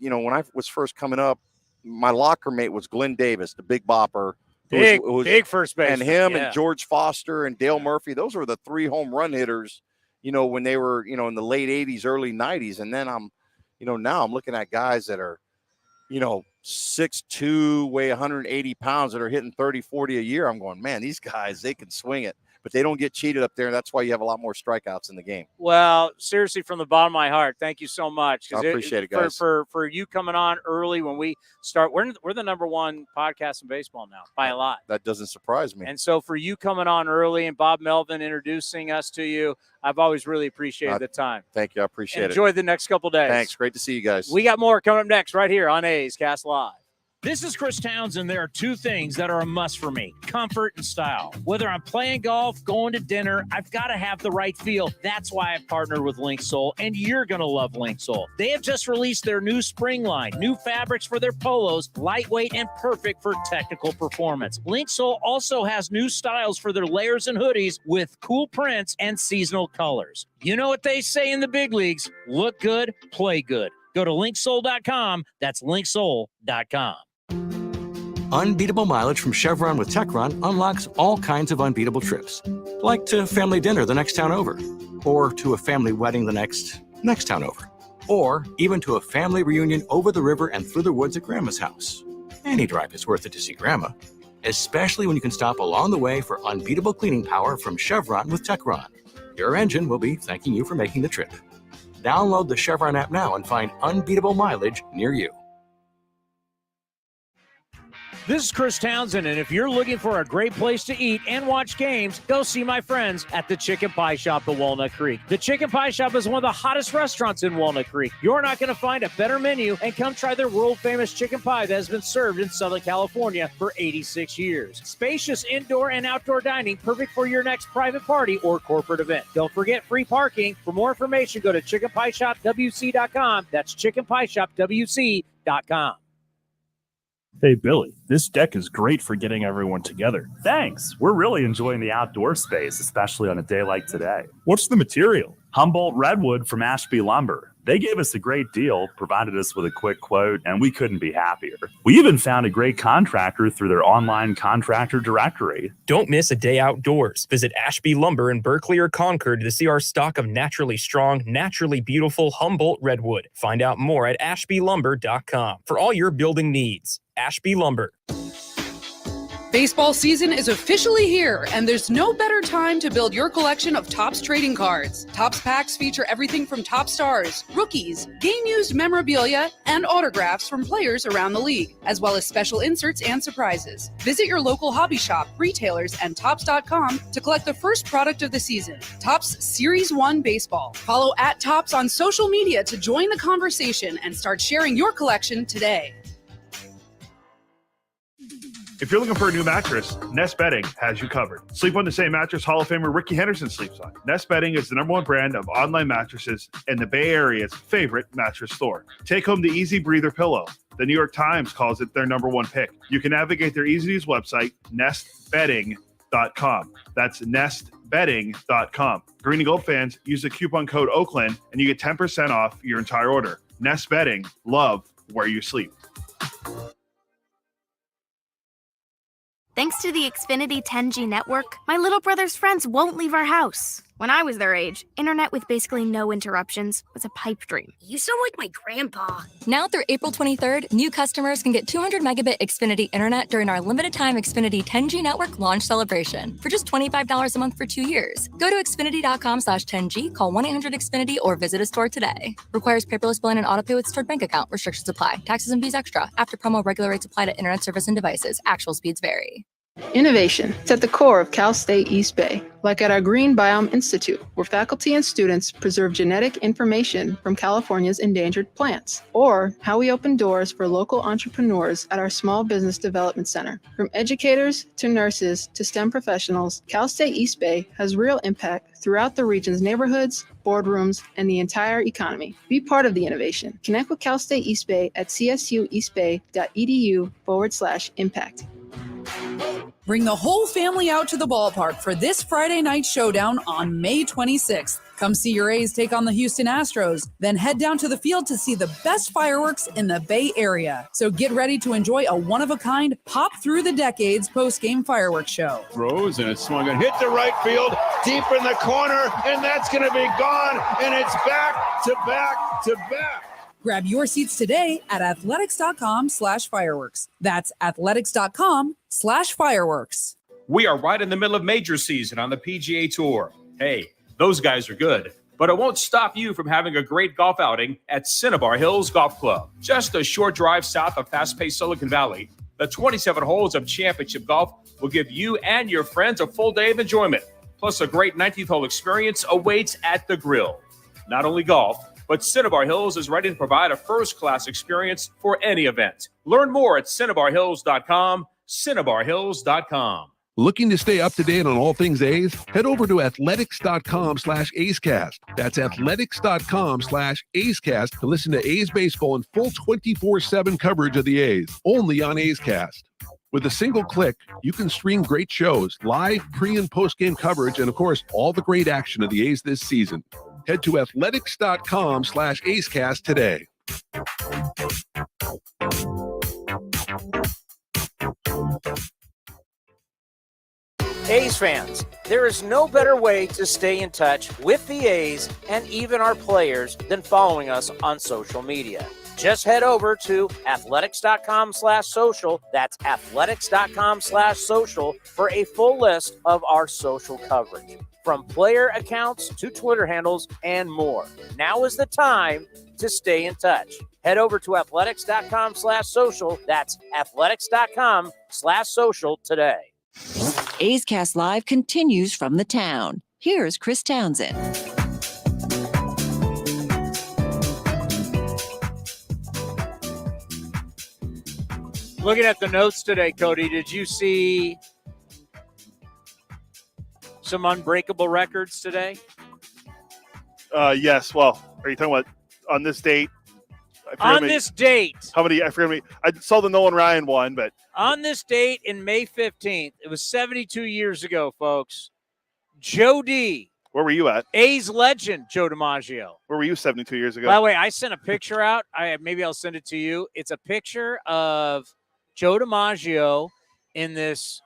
when I was first coming up, my locker mate was Glenn Davis, the big bopper. Big first baseman. And him and George Foster and Dale Murphy. Those were the 3 home run hitters, when they were, in the late 80s, early 90s. And then now I'm looking at guys that are, 6'2", weigh 180 pounds that are hitting 30, 40 a year. I'm going, man, these guys, they can swing it. But they don't get cheated up there. That's why you have a lot more strikeouts in the game. Well, seriously, from the bottom of my heart, thank you so much. I appreciate it, guys. For you coming on early when we start. We're the number 1 podcast in baseball now by a lot. That doesn't surprise me. And so for you coming on early and Bob Melvin introducing us to you, I've always really appreciated the time. Thank you. I appreciate it. Enjoy the next couple days. Thanks. Great to see you guys. We got more coming up next right here on A's Cast Live. This is Chris Townsend. There are 2 things that are a must for me: comfort and style. Whether I'm playing golf, going to dinner, I've got to have the right feel. That's why I've partnered with Linksole, and you're going to love Linksole. They have just released their new spring line, new fabrics for their polos, lightweight and perfect for technical performance. Linksole also has new styles for their layers and hoodies with cool prints and seasonal colors. You know what they say in the big leagues: look good, play good. Go to linksole.com. That's linksole.com. Unbeatable mileage from Chevron with Techron unlocks all kinds of unbeatable trips. Like to family dinner the next town over, or to a family wedding the next town over, or even to a family reunion over the river and through the woods at Grandma's house. Any drive is worth it to see Grandma, especially when you can stop along the way for unbeatable cleaning power from Chevron with Techron. Your engine will be thanking you for making the trip. Download the Chevron app now and find unbeatable mileage near you. This is Chris Townsend, and if you're looking for a great place to eat and watch games, go see my friends at the Chicken Pie Shop at Walnut Creek. The Chicken Pie Shop is one of the hottest restaurants in Walnut Creek. You're not going to find a better menu, and come try their world-famous chicken pie that has been served in Southern California for 86 years. Spacious indoor and outdoor dining, perfect for your next private party or corporate event. Don't forget free parking. For more information, go to chickenpieshopwc.com. That's chickenpieshopwc.com. Hey, Billy, this deck is great for getting everyone together. Thanks. We're really enjoying the outdoor space, especially on a day like today. What's the material? Humboldt Redwood from Ashby Lumber. They gave us a great deal, provided us with a quick quote, and we couldn't be happier. We even found a great contractor through their online contractor directory. Don't miss a day outdoors. Visit Ashby Lumber in Berkeley or Concord to see our stock of naturally strong, naturally beautiful Humboldt Redwood. Find out more at ashbylumber.com for all your building needs. Ashby Lumber. Baseball season is officially here, and there's no better time to build your collection of Topps trading cards. Topps packs feature everything from top stars, rookies, game-used memorabilia, and autographs from players around the league, as well as special inserts and surprises. Visit your local hobby shop, retailers, and Topps.com to collect the first product of the season, Topps Series 1 Baseball. Follow @Topps on social media to join the conversation and start sharing your collection today. If you're looking for a new mattress, Nest Bedding has you covered. Sleep on the same mattress Hall of Famer Ricky Henderson sleeps on. Nest Bedding is the #1 brand of online mattresses and the Bay Area's favorite mattress store. Take home the Easy Breather pillow. The New York Times calls it their #1 pick. You can navigate their easy-to-use website, nestbedding.com. That's nestbedding.com. Green and Gold fans, use the coupon code Oakland and you get 10% off your entire order. Nest Bedding, love where you sleep. Thanks to the Xfinity 10G network, my little brother's friends won't leave our house. When I was their age, internet with basically no interruptions was a pipe dream. You sound like my grandpa. Now through April 23rd, new customers can get 200 megabit Xfinity internet during our limited time Xfinity 10G network launch celebration for just $25 a month for 2 years. Go to Xfinity.com/10G, call 1-800-XFINITY, or visit a store today. Requires paperless billing and autopay with stored bank account. Restrictions apply. Taxes and fees extra. After promo, regular rates apply to internet service and devices. Actual speeds vary. Innovation. It's at the core of Cal State East Bay, like at our Green Biome Institute, where faculty and students preserve genetic information from California's endangered plants, or how we open doors for local entrepreneurs at our Small Business Development Center. From educators to nurses to STEM professionals, Cal State East Bay has real impact throughout the region's neighborhoods, boardrooms, and the entire economy. Be part of the innovation. Connect with Cal State East Bay at csueastbay.edu/impact. Bring the whole family out to the ballpark for this Friday night showdown on May 26th. Come see your A's take on the Houston Astros, then head down to the field to see the best fireworks in the Bay Area. So get ready to enjoy a one-of-a-kind pop through the decades post-game fireworks show. Throws and it's swung and hit to right field, deep in the corner, and that's going to be gone, and it's back to back to back. Grab your seats today at athletics.com/fireworks. That's athletics.com/fireworks. We are right in the middle of major season on the PGA Tour. Hey, those guys are good, but it won't stop you from having a great golf outing at Cinnabar Hills Golf Club. Just a short drive south of fast-paced Silicon Valley, the 27 holes of championship golf will give you and your friends a full day of enjoyment. Plus, a great 19th hole experience awaits at the grill. Not only golf, but Cinnabar Hills is ready to provide a first-class experience for any event. Learn more at CinnabarHills.com, CinnabarHills.com. Looking to stay up to date on all things A's? Head over to athletics.com/A'scast. That's athletics.com/A'scast to listen to A's baseball in full 24/7 coverage of the A's, only on A's Cast. With a single click, you can stream great shows, live pre- and post-game coverage, and of course, all the great action of the A's this season. Head to athletics.com/A'scast today. A's fans, there is no better way to stay in touch with the A's and even our players than following us on social media. Just head over to athletics.com/social. That's athletics.com/social for a full list of our social coverage, from player accounts to Twitter handles and more. Now is the time to stay in touch. Head over to athletics.com/social. That's athletics.com/social today. A's Cast Live continues from the town. Here's Chris Townsend. Looking at the notes today, Cody, did you see some unbreakable records today? Yes. Well, are you talking about on this date? On this date. How many? I forget. I saw the Nolan Ryan one, but on this date in May 15th, it was 72 years ago, folks. Joe D. Where were you at? A's legend, Joe DiMaggio. Where were you 72 years ago? By the way, I sent a picture out. Maybe I'll send it to you. It's a picture of Joe DiMaggio in this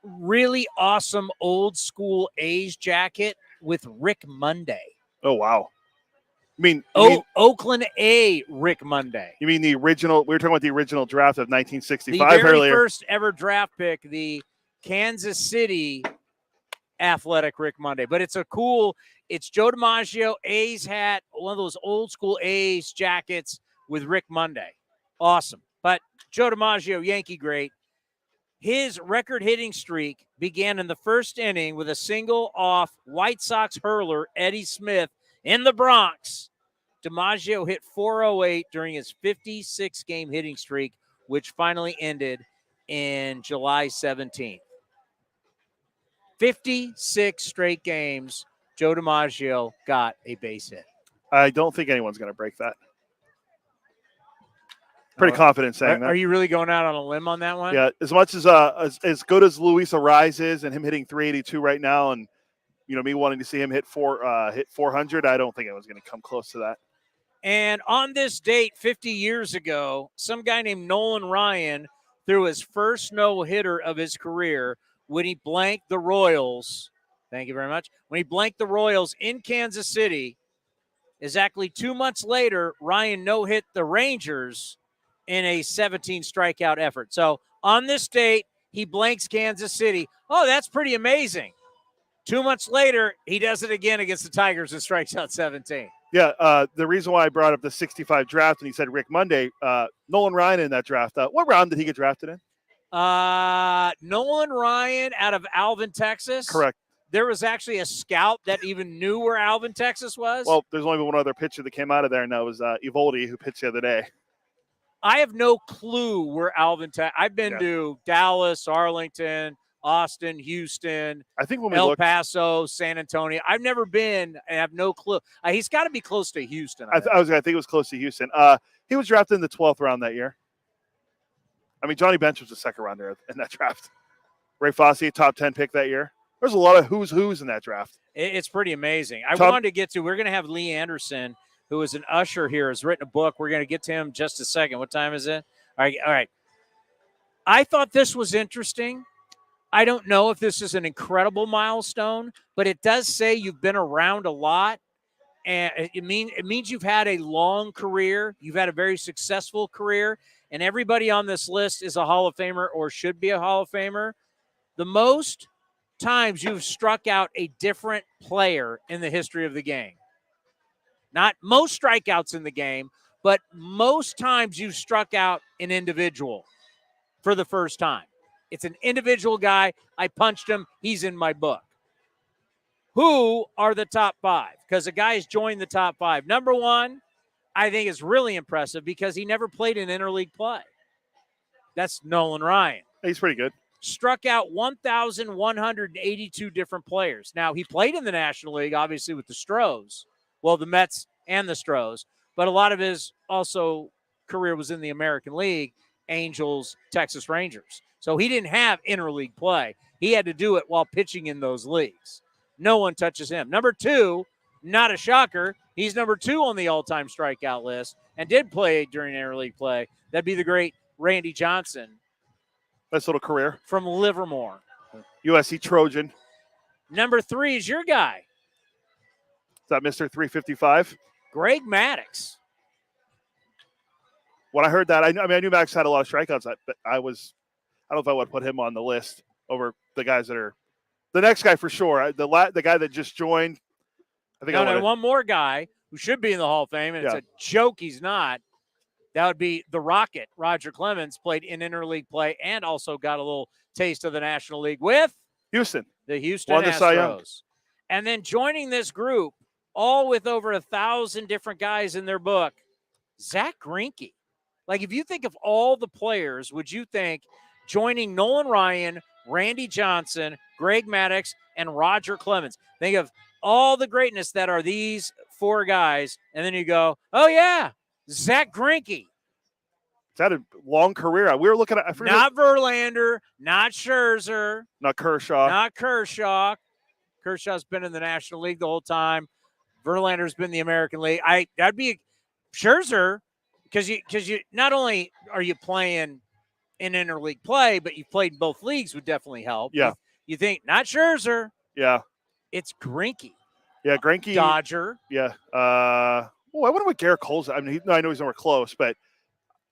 really awesome old school A's jacket with Rick Monday. Oh, wow. You mean Oakland A Rick Monday. You mean the original? We were talking about the original draft of 1965 the very earlier. First ever draft pick, the Kansas City Athletic Rick Monday. But it's it's Joe DiMaggio, A's hat, one of those old school A's jackets with Rick Monday. Awesome. But Joe DiMaggio, Yankee great. His record hitting streak began in the first inning with a single off White Sox hurler Eddie Smith in the Bronx. DiMaggio hit .408 during his 56-game hitting streak, which finally ended in July 17th. 56 straight games, Joe DiMaggio got a base hit. I don't think anyone's going to break that. Pretty confident saying that. Are you really going out on a limb on that one? Yeah, as much as good as Luis Ariz is and him hitting 382 right now, and me wanting to see him hit 400, I don't think anyone's going to come close to that. And on this date, 50 years ago, some guy named Nolan Ryan threw his first no-hitter of his career when he blanked the Royals. Thank you very much. When he blanked the Royals in Kansas City. Exactly 2 months later, Ryan no-hit the Rangers in a 17-strikeout effort. So on this date, he blanks Kansas City. Oh, that's pretty amazing. 2 months later, he does it again against the Tigers and strikes out 17. Yeah, the reason why I brought up the 65 draft and he said Rick Monday, Nolan Ryan in that draft. What round did he get drafted in? Nolan Ryan out of Alvin, Texas. Correct. There was actually a scout that even knew where Alvin, Texas was. Well, there's only one other pitcher that came out of there, and that was Eovaldi, who pitched the other day. I have no clue where Alvin, I've been to Dallas, Arlington, Austin, Houston, I think when we El Paso, San Antonio. I've never been and have no clue. He's got to be close to Houston. I think it was close to Houston. He was drafted in the 12th round that year. I mean, Johnny Bench was a second rounder in that draft. Ray Fosse, top 10 pick that year. There's a lot of who's in that draft. It's pretty amazing. Wanted to get to, we're going to have Lee Anderson, who is an usher here, has written a book. We're going to get to him in just a second. What time is it? All right. I thought this was interesting. I don't know if this is an incredible milestone, but it does say you've been around a lot, and it means you've had a long career. You've had a very successful career, and everybody on this list is a Hall of Famer or should be a Hall of Famer. The most times you've struck out a different player in the history of the game. Not most strikeouts in the game, but most times you've struck out an individual for the first time. It's an individual guy. I punched him. He's in my book. Who are the top five? Because the guy has joined the top five. Number one, I think is really impressive because he never played in interleague play. That's Nolan Ryan. He's pretty good. Struck out 1,182 different players. Now, he played in the National League, obviously, with the Stros. Well, the Mets and the Stros. But a lot of his also career was in the American League, Angels, Texas Rangers. So he didn't have interleague play. He had to do it while pitching in those leagues. No one touches him. Number two, not a shocker, he's number two on the all-time strikeout list and did play during interleague play. That'd be the great Randy Johnson. Nice little career. From Livermore. USC Trojan. Number 3 is your guy. Is that Mr. 355? Greg Maddox. When I heard that, I knew Max had a lot of strikeouts, but I don't know if I would put him on the list over the guys that are the next guy for sure. The guy that just joined. I think one more guy who should be in the Hall of Fame, and it's a joke he's not. That would be the Rocket. Roger Clemens played in interleague play and also got a little taste of the National League with Houston. The Houston Astros. And then joining this group, all with over 1,000 different guys in their book, Zach Greinke. Like, if you think of all the players, would you think joining Nolan Ryan, Randy Johnson, Greg Maddox, and Roger Clemens? Think of all the greatness that are these 4 guys, and then you go, oh, yeah, Zach Greinke. He's had a long career. We were looking at not Verlander, not Scherzer, not Kershaw. Kershaw's been in the National League the whole time. Verlander's been in the American League. That'd be Scherzer, because you not only are you playing in interleague play, but you've played in both leagues would definitely help. Yeah. You think not Scherzer. Yeah. It's Greinke. Yeah, Greinke. Dodger. Yeah. I wonder what Garrett Cole's. I mean, I know he's nowhere close, but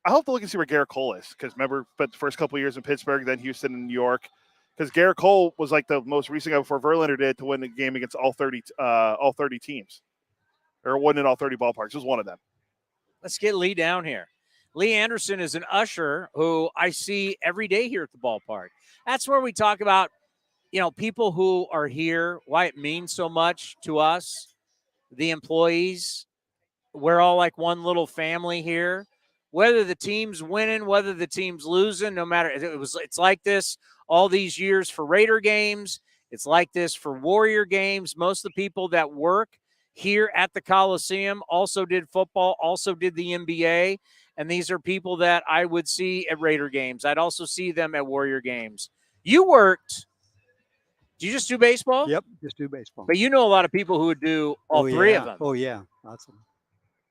I hope to look and see where Garrett Cole is, because remember, but the first couple of years in Pittsburgh, then Houston and New York, because Garrett Cole was like the most recent guy before Verlander did to win the game against all 30 teams, or won in all 30 ballparks. It was one of them. Let's get Lee down here. Lee Anderson is an usher who I see every day here at the ballpark. That's where we talk about, people who are here, why it means so much to us, the employees. We're all like one little family here. Whether the team's winning, whether the team's losing, no matter, it's like this all these years for Raider games. It's like this for Warrior games. Most of the people that work here at the Coliseum also did football, also did the NBA. And these are people that I would see at Raider games. I'd also see them at Warrior games. You worked. Do you just do baseball? Yep, just do baseball. But you know a lot of people who would do all 3 of them. Oh, yeah. Awesome.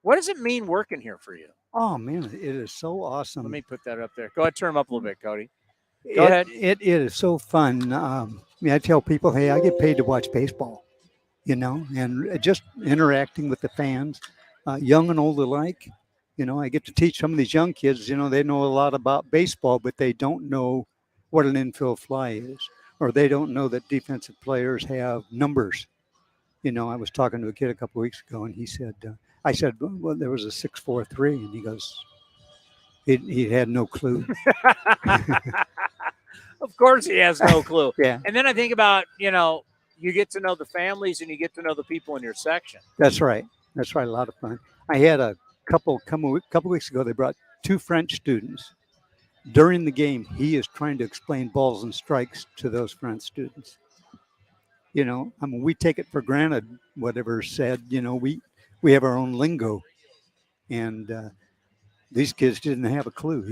What does it mean working here for you? Oh, man, it is so awesome. Let me put that up there. Go ahead, turn them up a little bit, Cody. Go ahead. It is so fun. I tell people, hey, I get paid to watch baseball, and just interacting with the fans, young and old alike. I get to teach some of these young kids, they know a lot about baseball, but they don't know what an infield fly is, or they don't know that defensive players have numbers. I was talking to a kid a couple of weeks ago, and he said, I said, well, there was a 6'4" and he goes, he had no clue. Of course he has no clue. Yeah. And then I think about, you get to know the families and you get to know the people in your section. That's right. A lot of fun. I had a couple weeks ago, they brought 2 French students. During the game, he is trying to explain balls and strikes to those French students. We take it for granted, whatever's said, we have our own lingo. And these kids didn't have a clue,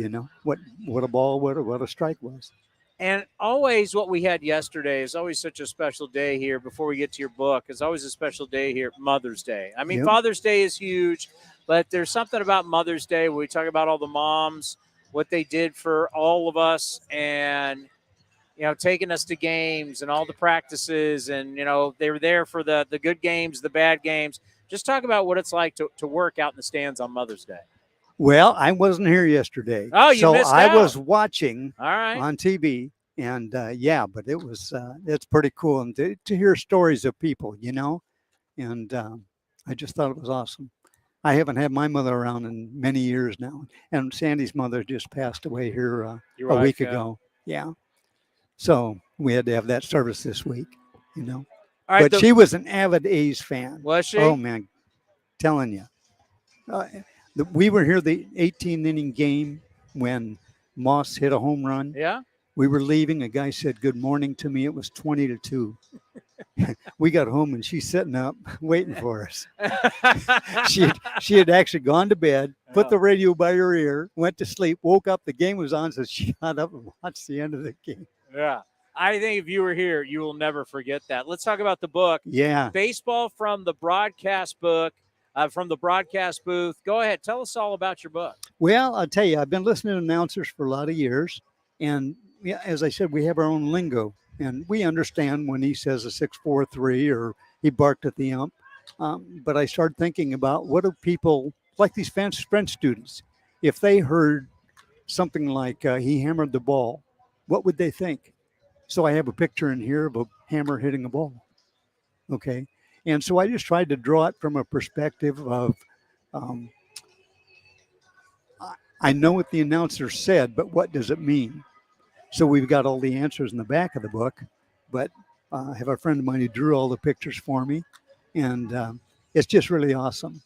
what a ball, what a strike was. And always what we had yesterday is always such a special day here before we get to your book. It's always a special day here, Mother's Day. I mean, Yep. Father's Day is huge, but there's something about Mother's Day where we talk about all the moms, what they did for all of us, and, taking us to games and all the practices. And, they were there for the good games, the bad games. Just talk about what it's like to work out in the stands on Mother's Day. Well, I wasn't here yesterday. Oh, you missed I out. was watching All right. on TV, and but it was it's pretty cool, and to hear stories of people, and I just thought it was awesome. I haven't had my mother around in many years now, and Sandy's mother just passed away here Your a wife, week yeah. ago. Yeah, so we had to have that service this week, All right, but she was an avid A's fan. Was she? Oh man, telling you. We were here the 18th inning game when Moss hit a home run. Yeah. We were leaving. A guy said good morning to me. It was 20-2. We got home and she's sitting up waiting for us. She had actually gone to bed, put the radio by her ear, went to sleep, woke up. The game was on, so she got up and watched the end of the game. Yeah. I think if you were here, you will never forget that. Let's talk about the book. Yeah. Baseball from the broadcast book, from the broadcast booth. Go ahead. Tell us all about your book. Well, I'll tell you, I've been listening to announcers for a lot of years. And yeah, as I said, we have our own lingo. And we understand when he says a 6.43 or he barked at the ump. But I started thinking about what do people like these French students, if they heard something like he hammered the ball, what would they think? So I have a picture in here of a hammer hitting a ball. Okay. And so I just tried to draw it from a perspective of, I know what the announcer said, but what does it mean? So we've got all the answers in the back of the book, but I have a friend of mine who drew all the pictures for me, and it's just really awesome.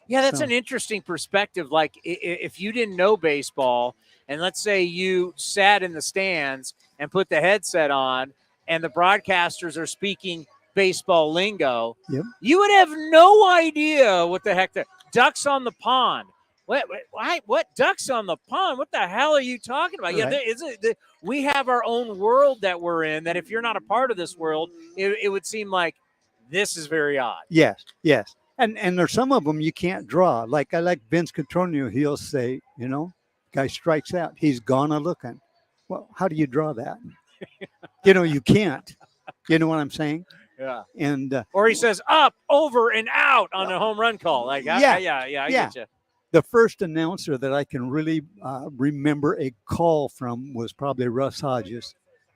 Yeah, that's an interesting perspective. Like if you didn't know baseball, and let's say you sat in the stands and put the headset on, and the broadcasters are speaking baseball lingo, yep. You would have no idea what the heck ducks on the pond. What ducks on the pond? What the hell are you talking about? Right. Yeah, we have our own world that we're in, that if you're not a part of this world, it would seem like this is very odd. Yes. And there's some of them you can't draw. Like I like Vince Cotroneo, he'll say, guy strikes out. He's gone a-looking. Well, how do you draw that? You can't. You know what I'm saying? Yeah. And or he says up, over, and out on a home run call. Like, I get you. The first announcer that I can really remember a call from was probably Russ Hodges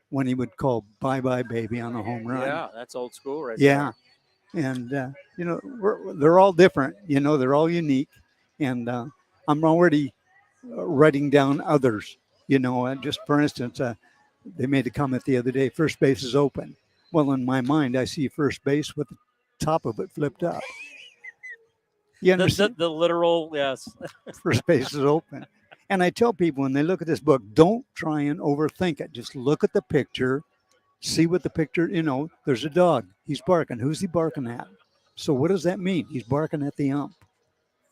when he would call "Bye-bye, baby" on a home run. Yeah, that's old school right there. And, they're all different. They're all unique. And I'm already writing down others. Just for instance, they made a comment the other day, first base is open. Well, in my mind, I see first base with the top of it flipped up. You understand? The literal, yes. First base is open. And I tell people when they look at this book, don't try and overthink it. Just look at the picture, see what the picture, there's a dog. He's barking. Who's he barking at? So what does that mean? He's barking at the ump.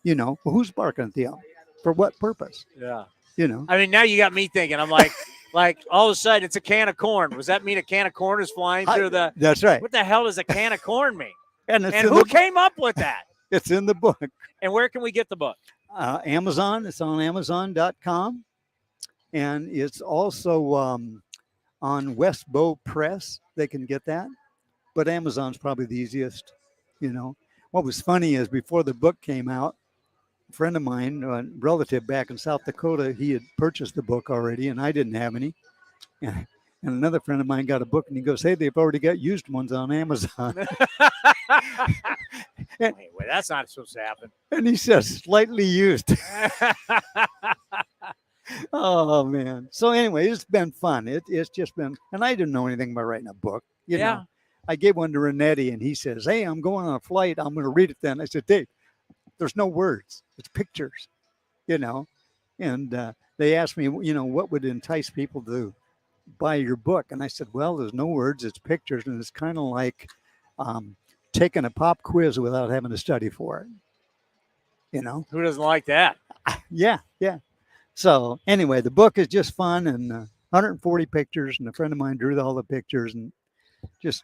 Well, who's barking at the ump? For what purpose? Yeah. I mean, now you got me thinking. I'm like all of a sudden it's a can of corn. Does that mean a can of corn is flying through the? That's right. What the hell does a can of corn mean? And who came up with that? It's in the book. And where can we get the book? Amazon. It's on Amazon.com. And it's also on Westbow Press. They can get that. But Amazon's probably the easiest. What was funny is before the book came out, a friend of mine, a relative back in South Dakota, he had purchased the book already, and I didn't have any. And another friend of mine got a book, and he goes, "Hey, they've already got used ones on Amazon." Wait, that's not supposed to happen. And he says, slightly used. Oh, man. So anyway, it's been fun. It's just been, and I didn't know anything about writing a book. You know, I gave one to Renetti, and he says, "Hey, I'm going on a flight. I'm going to read it then." I said, "Dave, there's no words. It's pictures," And they asked me, what would entice people to buy your book? And I said, well, there's no words. It's pictures. And it's kind of like taking a pop quiz without having to study for it. Who doesn't like that? Yeah. So anyway, the book is just fun and 140 pictures. And a friend of mine drew all the pictures, and just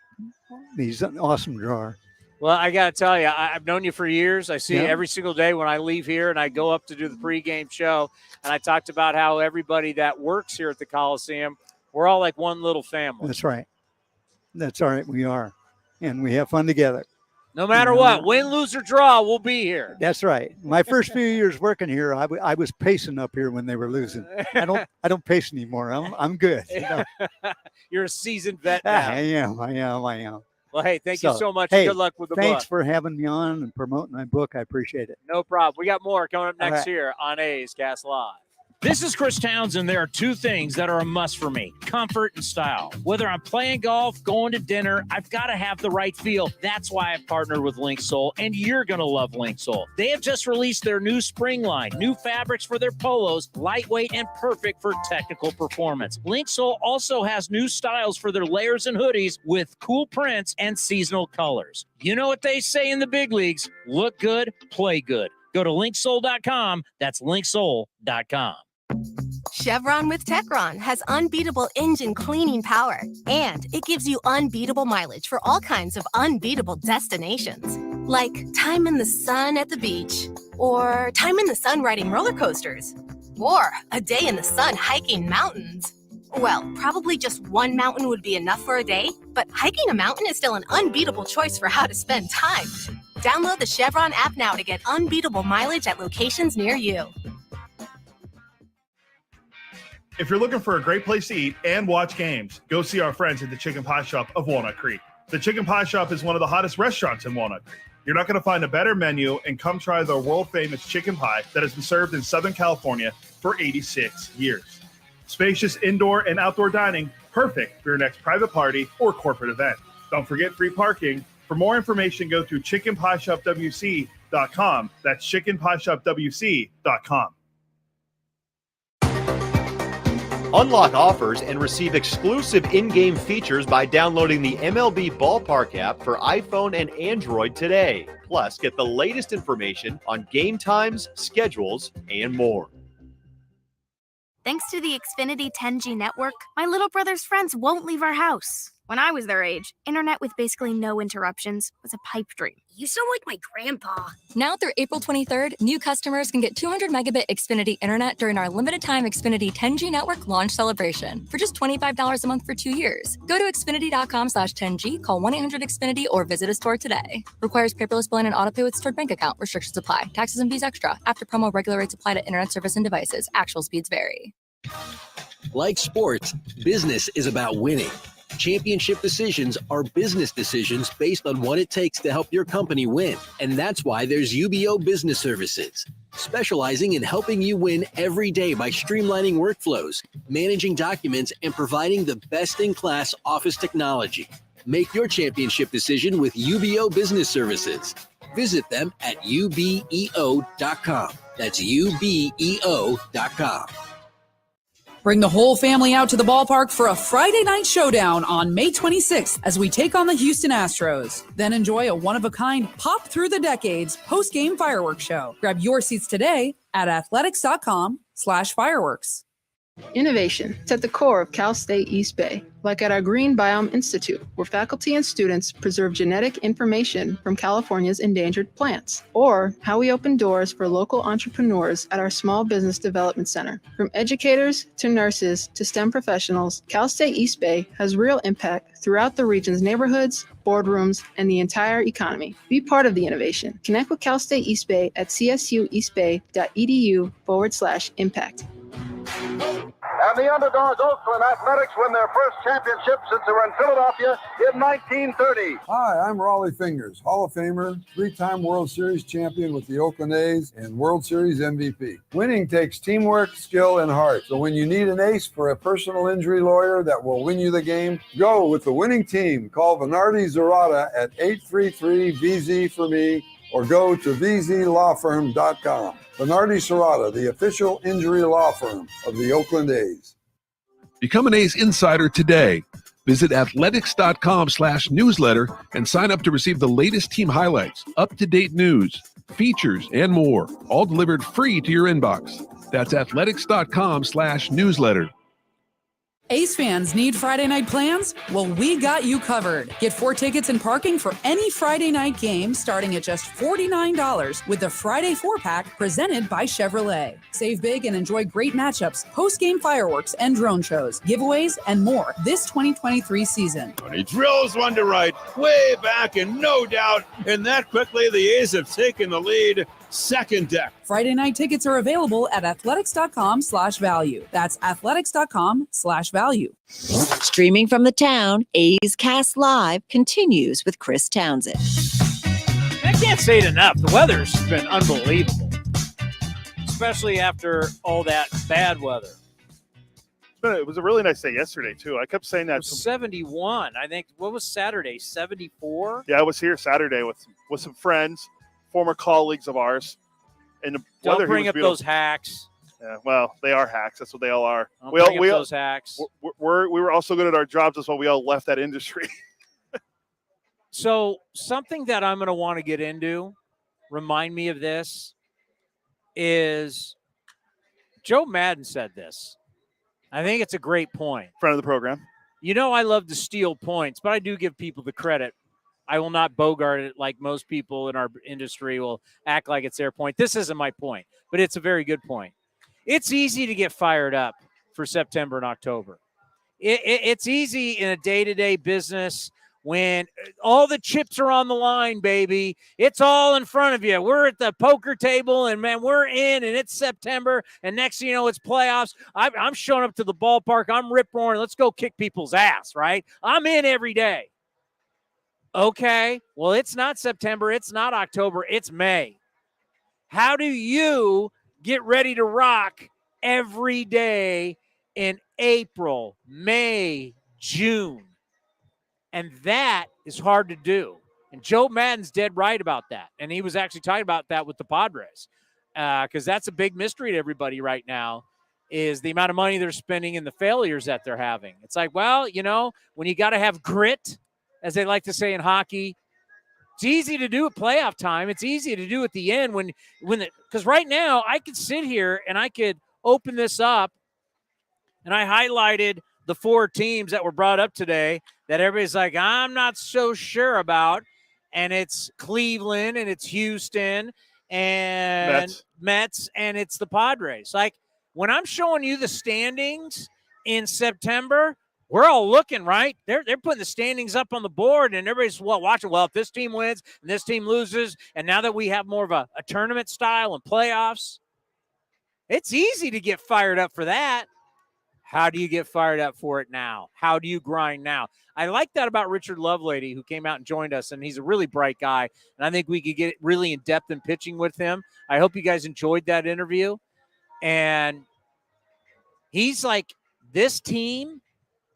he's an awesome drawer. Well, I got to tell you, I've known you for years. I see you every single day when I leave here and I go up to do the pregame show. And I talked about how everybody that works here at the Coliseum, we're all like one little family. That's right. That's all right. We are. And we have fun together. No matter what, win, lose, or draw, we'll be here. That's right. My first few years working here, I was pacing up here when they were losing. I don't pace anymore. I'm good. You're a seasoned vet now. I am. Well, hey, thank you so much. Good luck with the book. Thanks for having me on and promoting my book. I appreciate it. No problem. We got more coming up next here on A's Cast Live. This is Chris Townsend. There are two things that are a must for me: comfort and style. Whether I'm playing golf, going to dinner, I've got to have the right feel. That's why I've partnered with Linksole, and you're going to love Linksole. They have just released their new spring line, new fabrics for their polos, lightweight and perfect for technical performance. Linksole also has new styles for their layers and hoodies with cool prints and seasonal colors. You know what they say in the big leagues: look good, play good. Go to linksole.com. That's linksole.com. Chevron with Techron has unbeatable engine cleaning power, and it gives you unbeatable mileage for all kinds of unbeatable destinations, like time in the sun at the beach, or time in the sun riding roller coasters, or a day in the sun hiking mountains. Well, probably just one mountain would be enough for a day, but hiking a mountain is still an unbeatable choice for how to spend time. Download the Chevron app now to get unbeatable mileage at locations near you. If you're looking for a great place to eat and watch games, go see our friends at the Chicken Pie Shop of Walnut Creek. The Chicken Pie Shop is one of the hottest restaurants in Walnut Creek. You're not going to find a better menu, and come try the world-famous chicken pie that has been served in Southern California for 86 years. Spacious indoor and outdoor dining, perfect for your next private party or corporate event. Don't forget free parking. For more information, go to chickenpieshopwc.com. That's chickenpieshopwc.com. Unlock offers and receive exclusive in-game features by downloading the MLB Ballpark app for iPhone and Android today. Plus, get the latest information on game times, schedules, and more. Thanks to the Xfinity 10G network, my little brother's friends won't leave our house. When I was their age, internet with basically no interruptions was a pipe dream. You sound like my grandpa. Now through April 23rd, new customers can get 200 megabit Xfinity internet during our limited time Xfinity 10G network launch celebration for just $25 a month for 2 years. Go to Xfinity.com/10G, call 1-800-XFINITY, or visit a store today. Requires paperless billing and autopay with stored bank account. Restrictions apply. Taxes and fees extra. After promo, regular rates apply to internet service and devices. Actual speeds vary. Like sports, business is about winning. Championship decisions are business decisions based on what it takes to help your company win. And that's why there's UBO Business Services, specializing in helping you win every day by streamlining workflows, managing documents, and providing the best-in-class office technology. Make your championship decision with UBO Business Services. Visit them at ubeo.com. That's ubeo.com. Bring the whole family out to the ballpark for a Friday night showdown on May 26th as we take on the Houston Astros. Then enjoy a one-of-a-kind Pop Through the Decades post-game fireworks show. Grab your seats today at athletics.com/fireworks. Innovation is at the core of Cal State East Bay, like at our Green Biome Institute, where faculty and students preserve genetic information from California's endangered plants, or how we open doors for local entrepreneurs at our Small Business Development Center. From educators to nurses to STEM professionals, Cal State East Bay has real impact throughout the region's neighborhoods, boardrooms, and the entire economy. Be part of the innovation. Connect with Cal State East Bay at csueastbay.edu/impact. And the underdogs, Oakland Athletics, win their first championship since they were in Philadelphia in 1930. Hi, I'm Raleigh Fingers, Hall of Famer, three-time World Series champion with the Oakland A's and World Series MVP. Winning takes teamwork, skill, and heart. So when you need an ace for a personal injury lawyer that will win you the game, go with the winning team. Call Venardi Zerata at 833-VZ for me, or go to vzlawfirm.com. Venardi Serrata, the official injury law firm of the Oakland A's. Become an A's insider today. Visit athletics.com/newsletter and sign up to receive the latest team highlights, up-to-date news, features, and more, all delivered free to your inbox. That's athletics.com/newsletter. Ace fans need Friday night plans? Well, we got you covered. Get 4 tickets and parking for any Friday night game starting at just $49 with the Friday 4-pack presented by Chevrolet. Save big and enjoy great matchups, post-game fireworks and drone shows, giveaways, and more this 2023 season. He drills one to right, way back, and no doubt. And that quickly, the A's have taken the lead. Second deck. Friday night tickets are available at athletics.com/value. That's athletics.com/value. Streaming from the town, A's Cast Live continues with Chris Townsend. I can't say it enough. The weather's been unbelievable, especially after all that bad weather. But it was a really nice day yesterday, too. I kept saying that. It was 71. I think, what was Saturday, 74? Yeah, I was here Saturday with some friends, former colleagues of ours. And the Don't weather bring up beautiful. those hacks. Yeah, well, they are hacks. That's what they all are. Don't bring up those hacks. We were also good at our jobs. That's why we all left that industry. So something that I'm going to want to get into, remind me of this, is Joe Madden said this. I think it's a great point. Friend of the program. You know, I love to steal points, but I do give people the credit. I will not bogart it like most people in our industry will act like it's their point. This isn't my point, but it's a very good point. It's easy to get fired up for September and October. It's easy in a day-to-day business when all the chips are on the line, baby. It's all in front of you. We're at the poker table, and, man, we're in, and it's September, and next thing you know, it's playoffs. I'm showing up to the ballpark. I'm rip-roaring. Let's go kick people's ass, right? I'm in every day. Okay, well, it's not September. It's not October. It's May. How do you get ready to rock every day in April, May, June? And that is hard to do. And Joe Madden's dead right about that. And he was actually talking about that with the Padres because that's a big mystery to everybody right now is the amount of money they're spending and the failures that they're having. It's like, well, when you got to have grit, as they like to say in hockey, it's easy to do at playoff time. It's easy to do at the end because right now I could sit here and I could open this up and I highlighted the 4 teams that were brought up today that everybody's like, I'm not so sure about. And it's Cleveland and it's Houston and Mets and it's the Padres. Like when I'm showing you the standings in September, we're all looking, right? They're putting the standings up on the board and everybody's watching. Well, if this team wins and this team loses, and now that we have more of a tournament style and playoffs, it's easy to get fired up for that. How do you get fired up for it now? How do you grind now? I like that about Richard Lovelady, who came out and joined us, and he's a really bright guy, and I think we could get really in-depth in pitching with him. I hope you guys enjoyed that interview. And he's like, this team,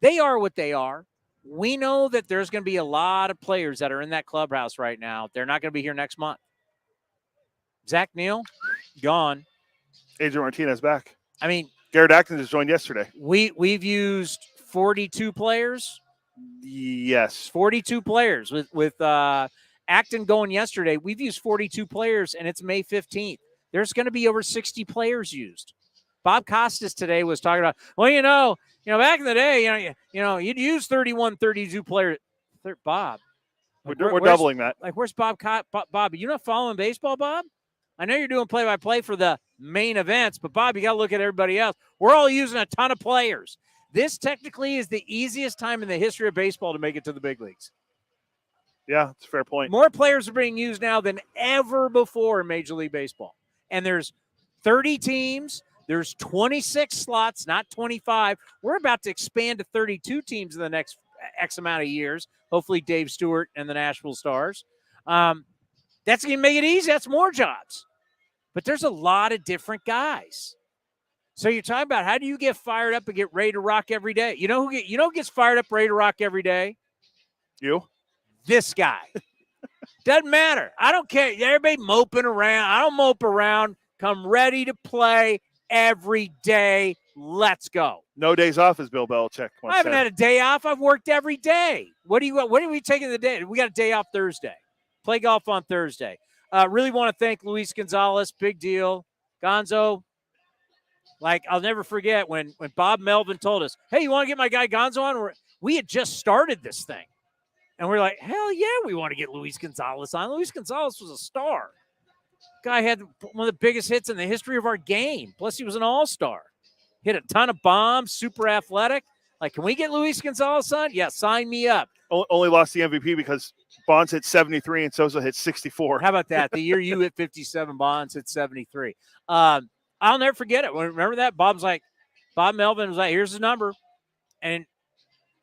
they are what they are. We know that there's going to be a lot of players that are in that clubhouse right now. They're not going to be here next month. Zach Neal, gone. Adrian Martinez back. I mean, Garrett Acton just joined yesterday. We've used 42 players. Yes. 42 players. With Acton going yesterday, we've used 42 players, and it's May 15th. There's going to be over 60 players used. Bob Costas today was talking about, well, back in the day, you'd use 31, 32 players. Bob. We're doubling that. Like, where's Bob? Bob, you not following baseball, Bob? I know you're doing play-by-play for the main events, but, Bob, you got to look at everybody else. We're all using a ton of players. This technically is the easiest time in the history of baseball to make it to the big leagues. Yeah, it's a fair point. More players are being used now than ever before in Major League Baseball. And there's 30 teams. There's 26 slots, not 25. We're about to expand to 32 teams in the next X amount of years. Hopefully Dave Stewart and the Nashville Stars. That's going to make it easy. That's more jobs. But there's a lot of different guys. So you're talking about how do you get fired up and get ready to rock every day? You know who gets fired up, ready to rock every day? You? This guy. Doesn't matter. I don't care. Everybody moping around. I don't mope around. Come ready to play every day. Let's go. No days off, as Bill Belichick once I haven't said. had a day off. I've worked every day. When are we taking the day? We got a day off Thursday. Play golf on Thursday. Really want to thank Luis Gonzalez. Big deal. Gonzo. Like, I'll never forget when Bob Melvin told us, hey, you want to get my guy Gonzo on? We had just started this thing. And we're like, hell yeah, we want to get Luis Gonzalez on. Luis Gonzalez was a star. Guy had one of the biggest hits in the history of our game. Plus, he was an all-star. Hit a ton of bombs, super athletic. Like, can we get Luis Gonzalez on? Yeah, sign me up. Only lost the MVP because Bonds hit 73 and Sosa hit 64. How about that? The year you hit 57, Bonds hit 73. I'll never forget it. Remember that? Bob Melvin was like, here's his number. And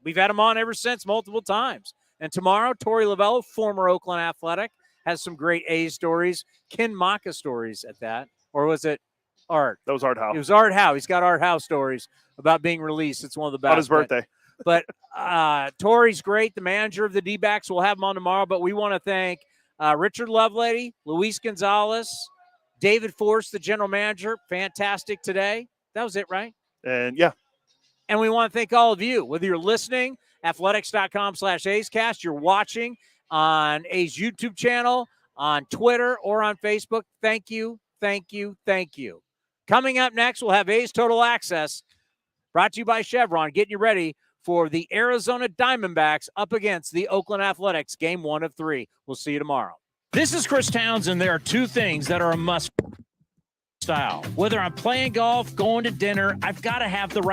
we've had him on ever since multiple times. And tomorrow, Torey Lovello, former Oakland Athletic, has some great A's stories. Ken Maka stories at that. Or was it Art? That was Art Howe. It was Art Howe. He's got Art Howe stories about being released. It's one of the best. On his birthday. But Torey's great, the manager of the D-backs. We'll have him on tomorrow. But we want to thank Richard Lovelady, Luis Gonzalez, David Forst, the general manager. Fantastic today. That was it, right? And, yeah. And we want to thank all of you, whether you're listening, athletics.com/A'sCast, you're watching on A's YouTube channel, on Twitter, or on Facebook. Thank you, thank you, thank you. Coming up next, we'll have A's Total Access, brought to you by Chevron, getting you ready for the Arizona Diamondbacks up against the Oakland Athletics, game 1 of 3. We'll see you tomorrow. This is Chris Townsend. There are two things that are a must style. Whether I'm playing golf, going to dinner, I've got to have the right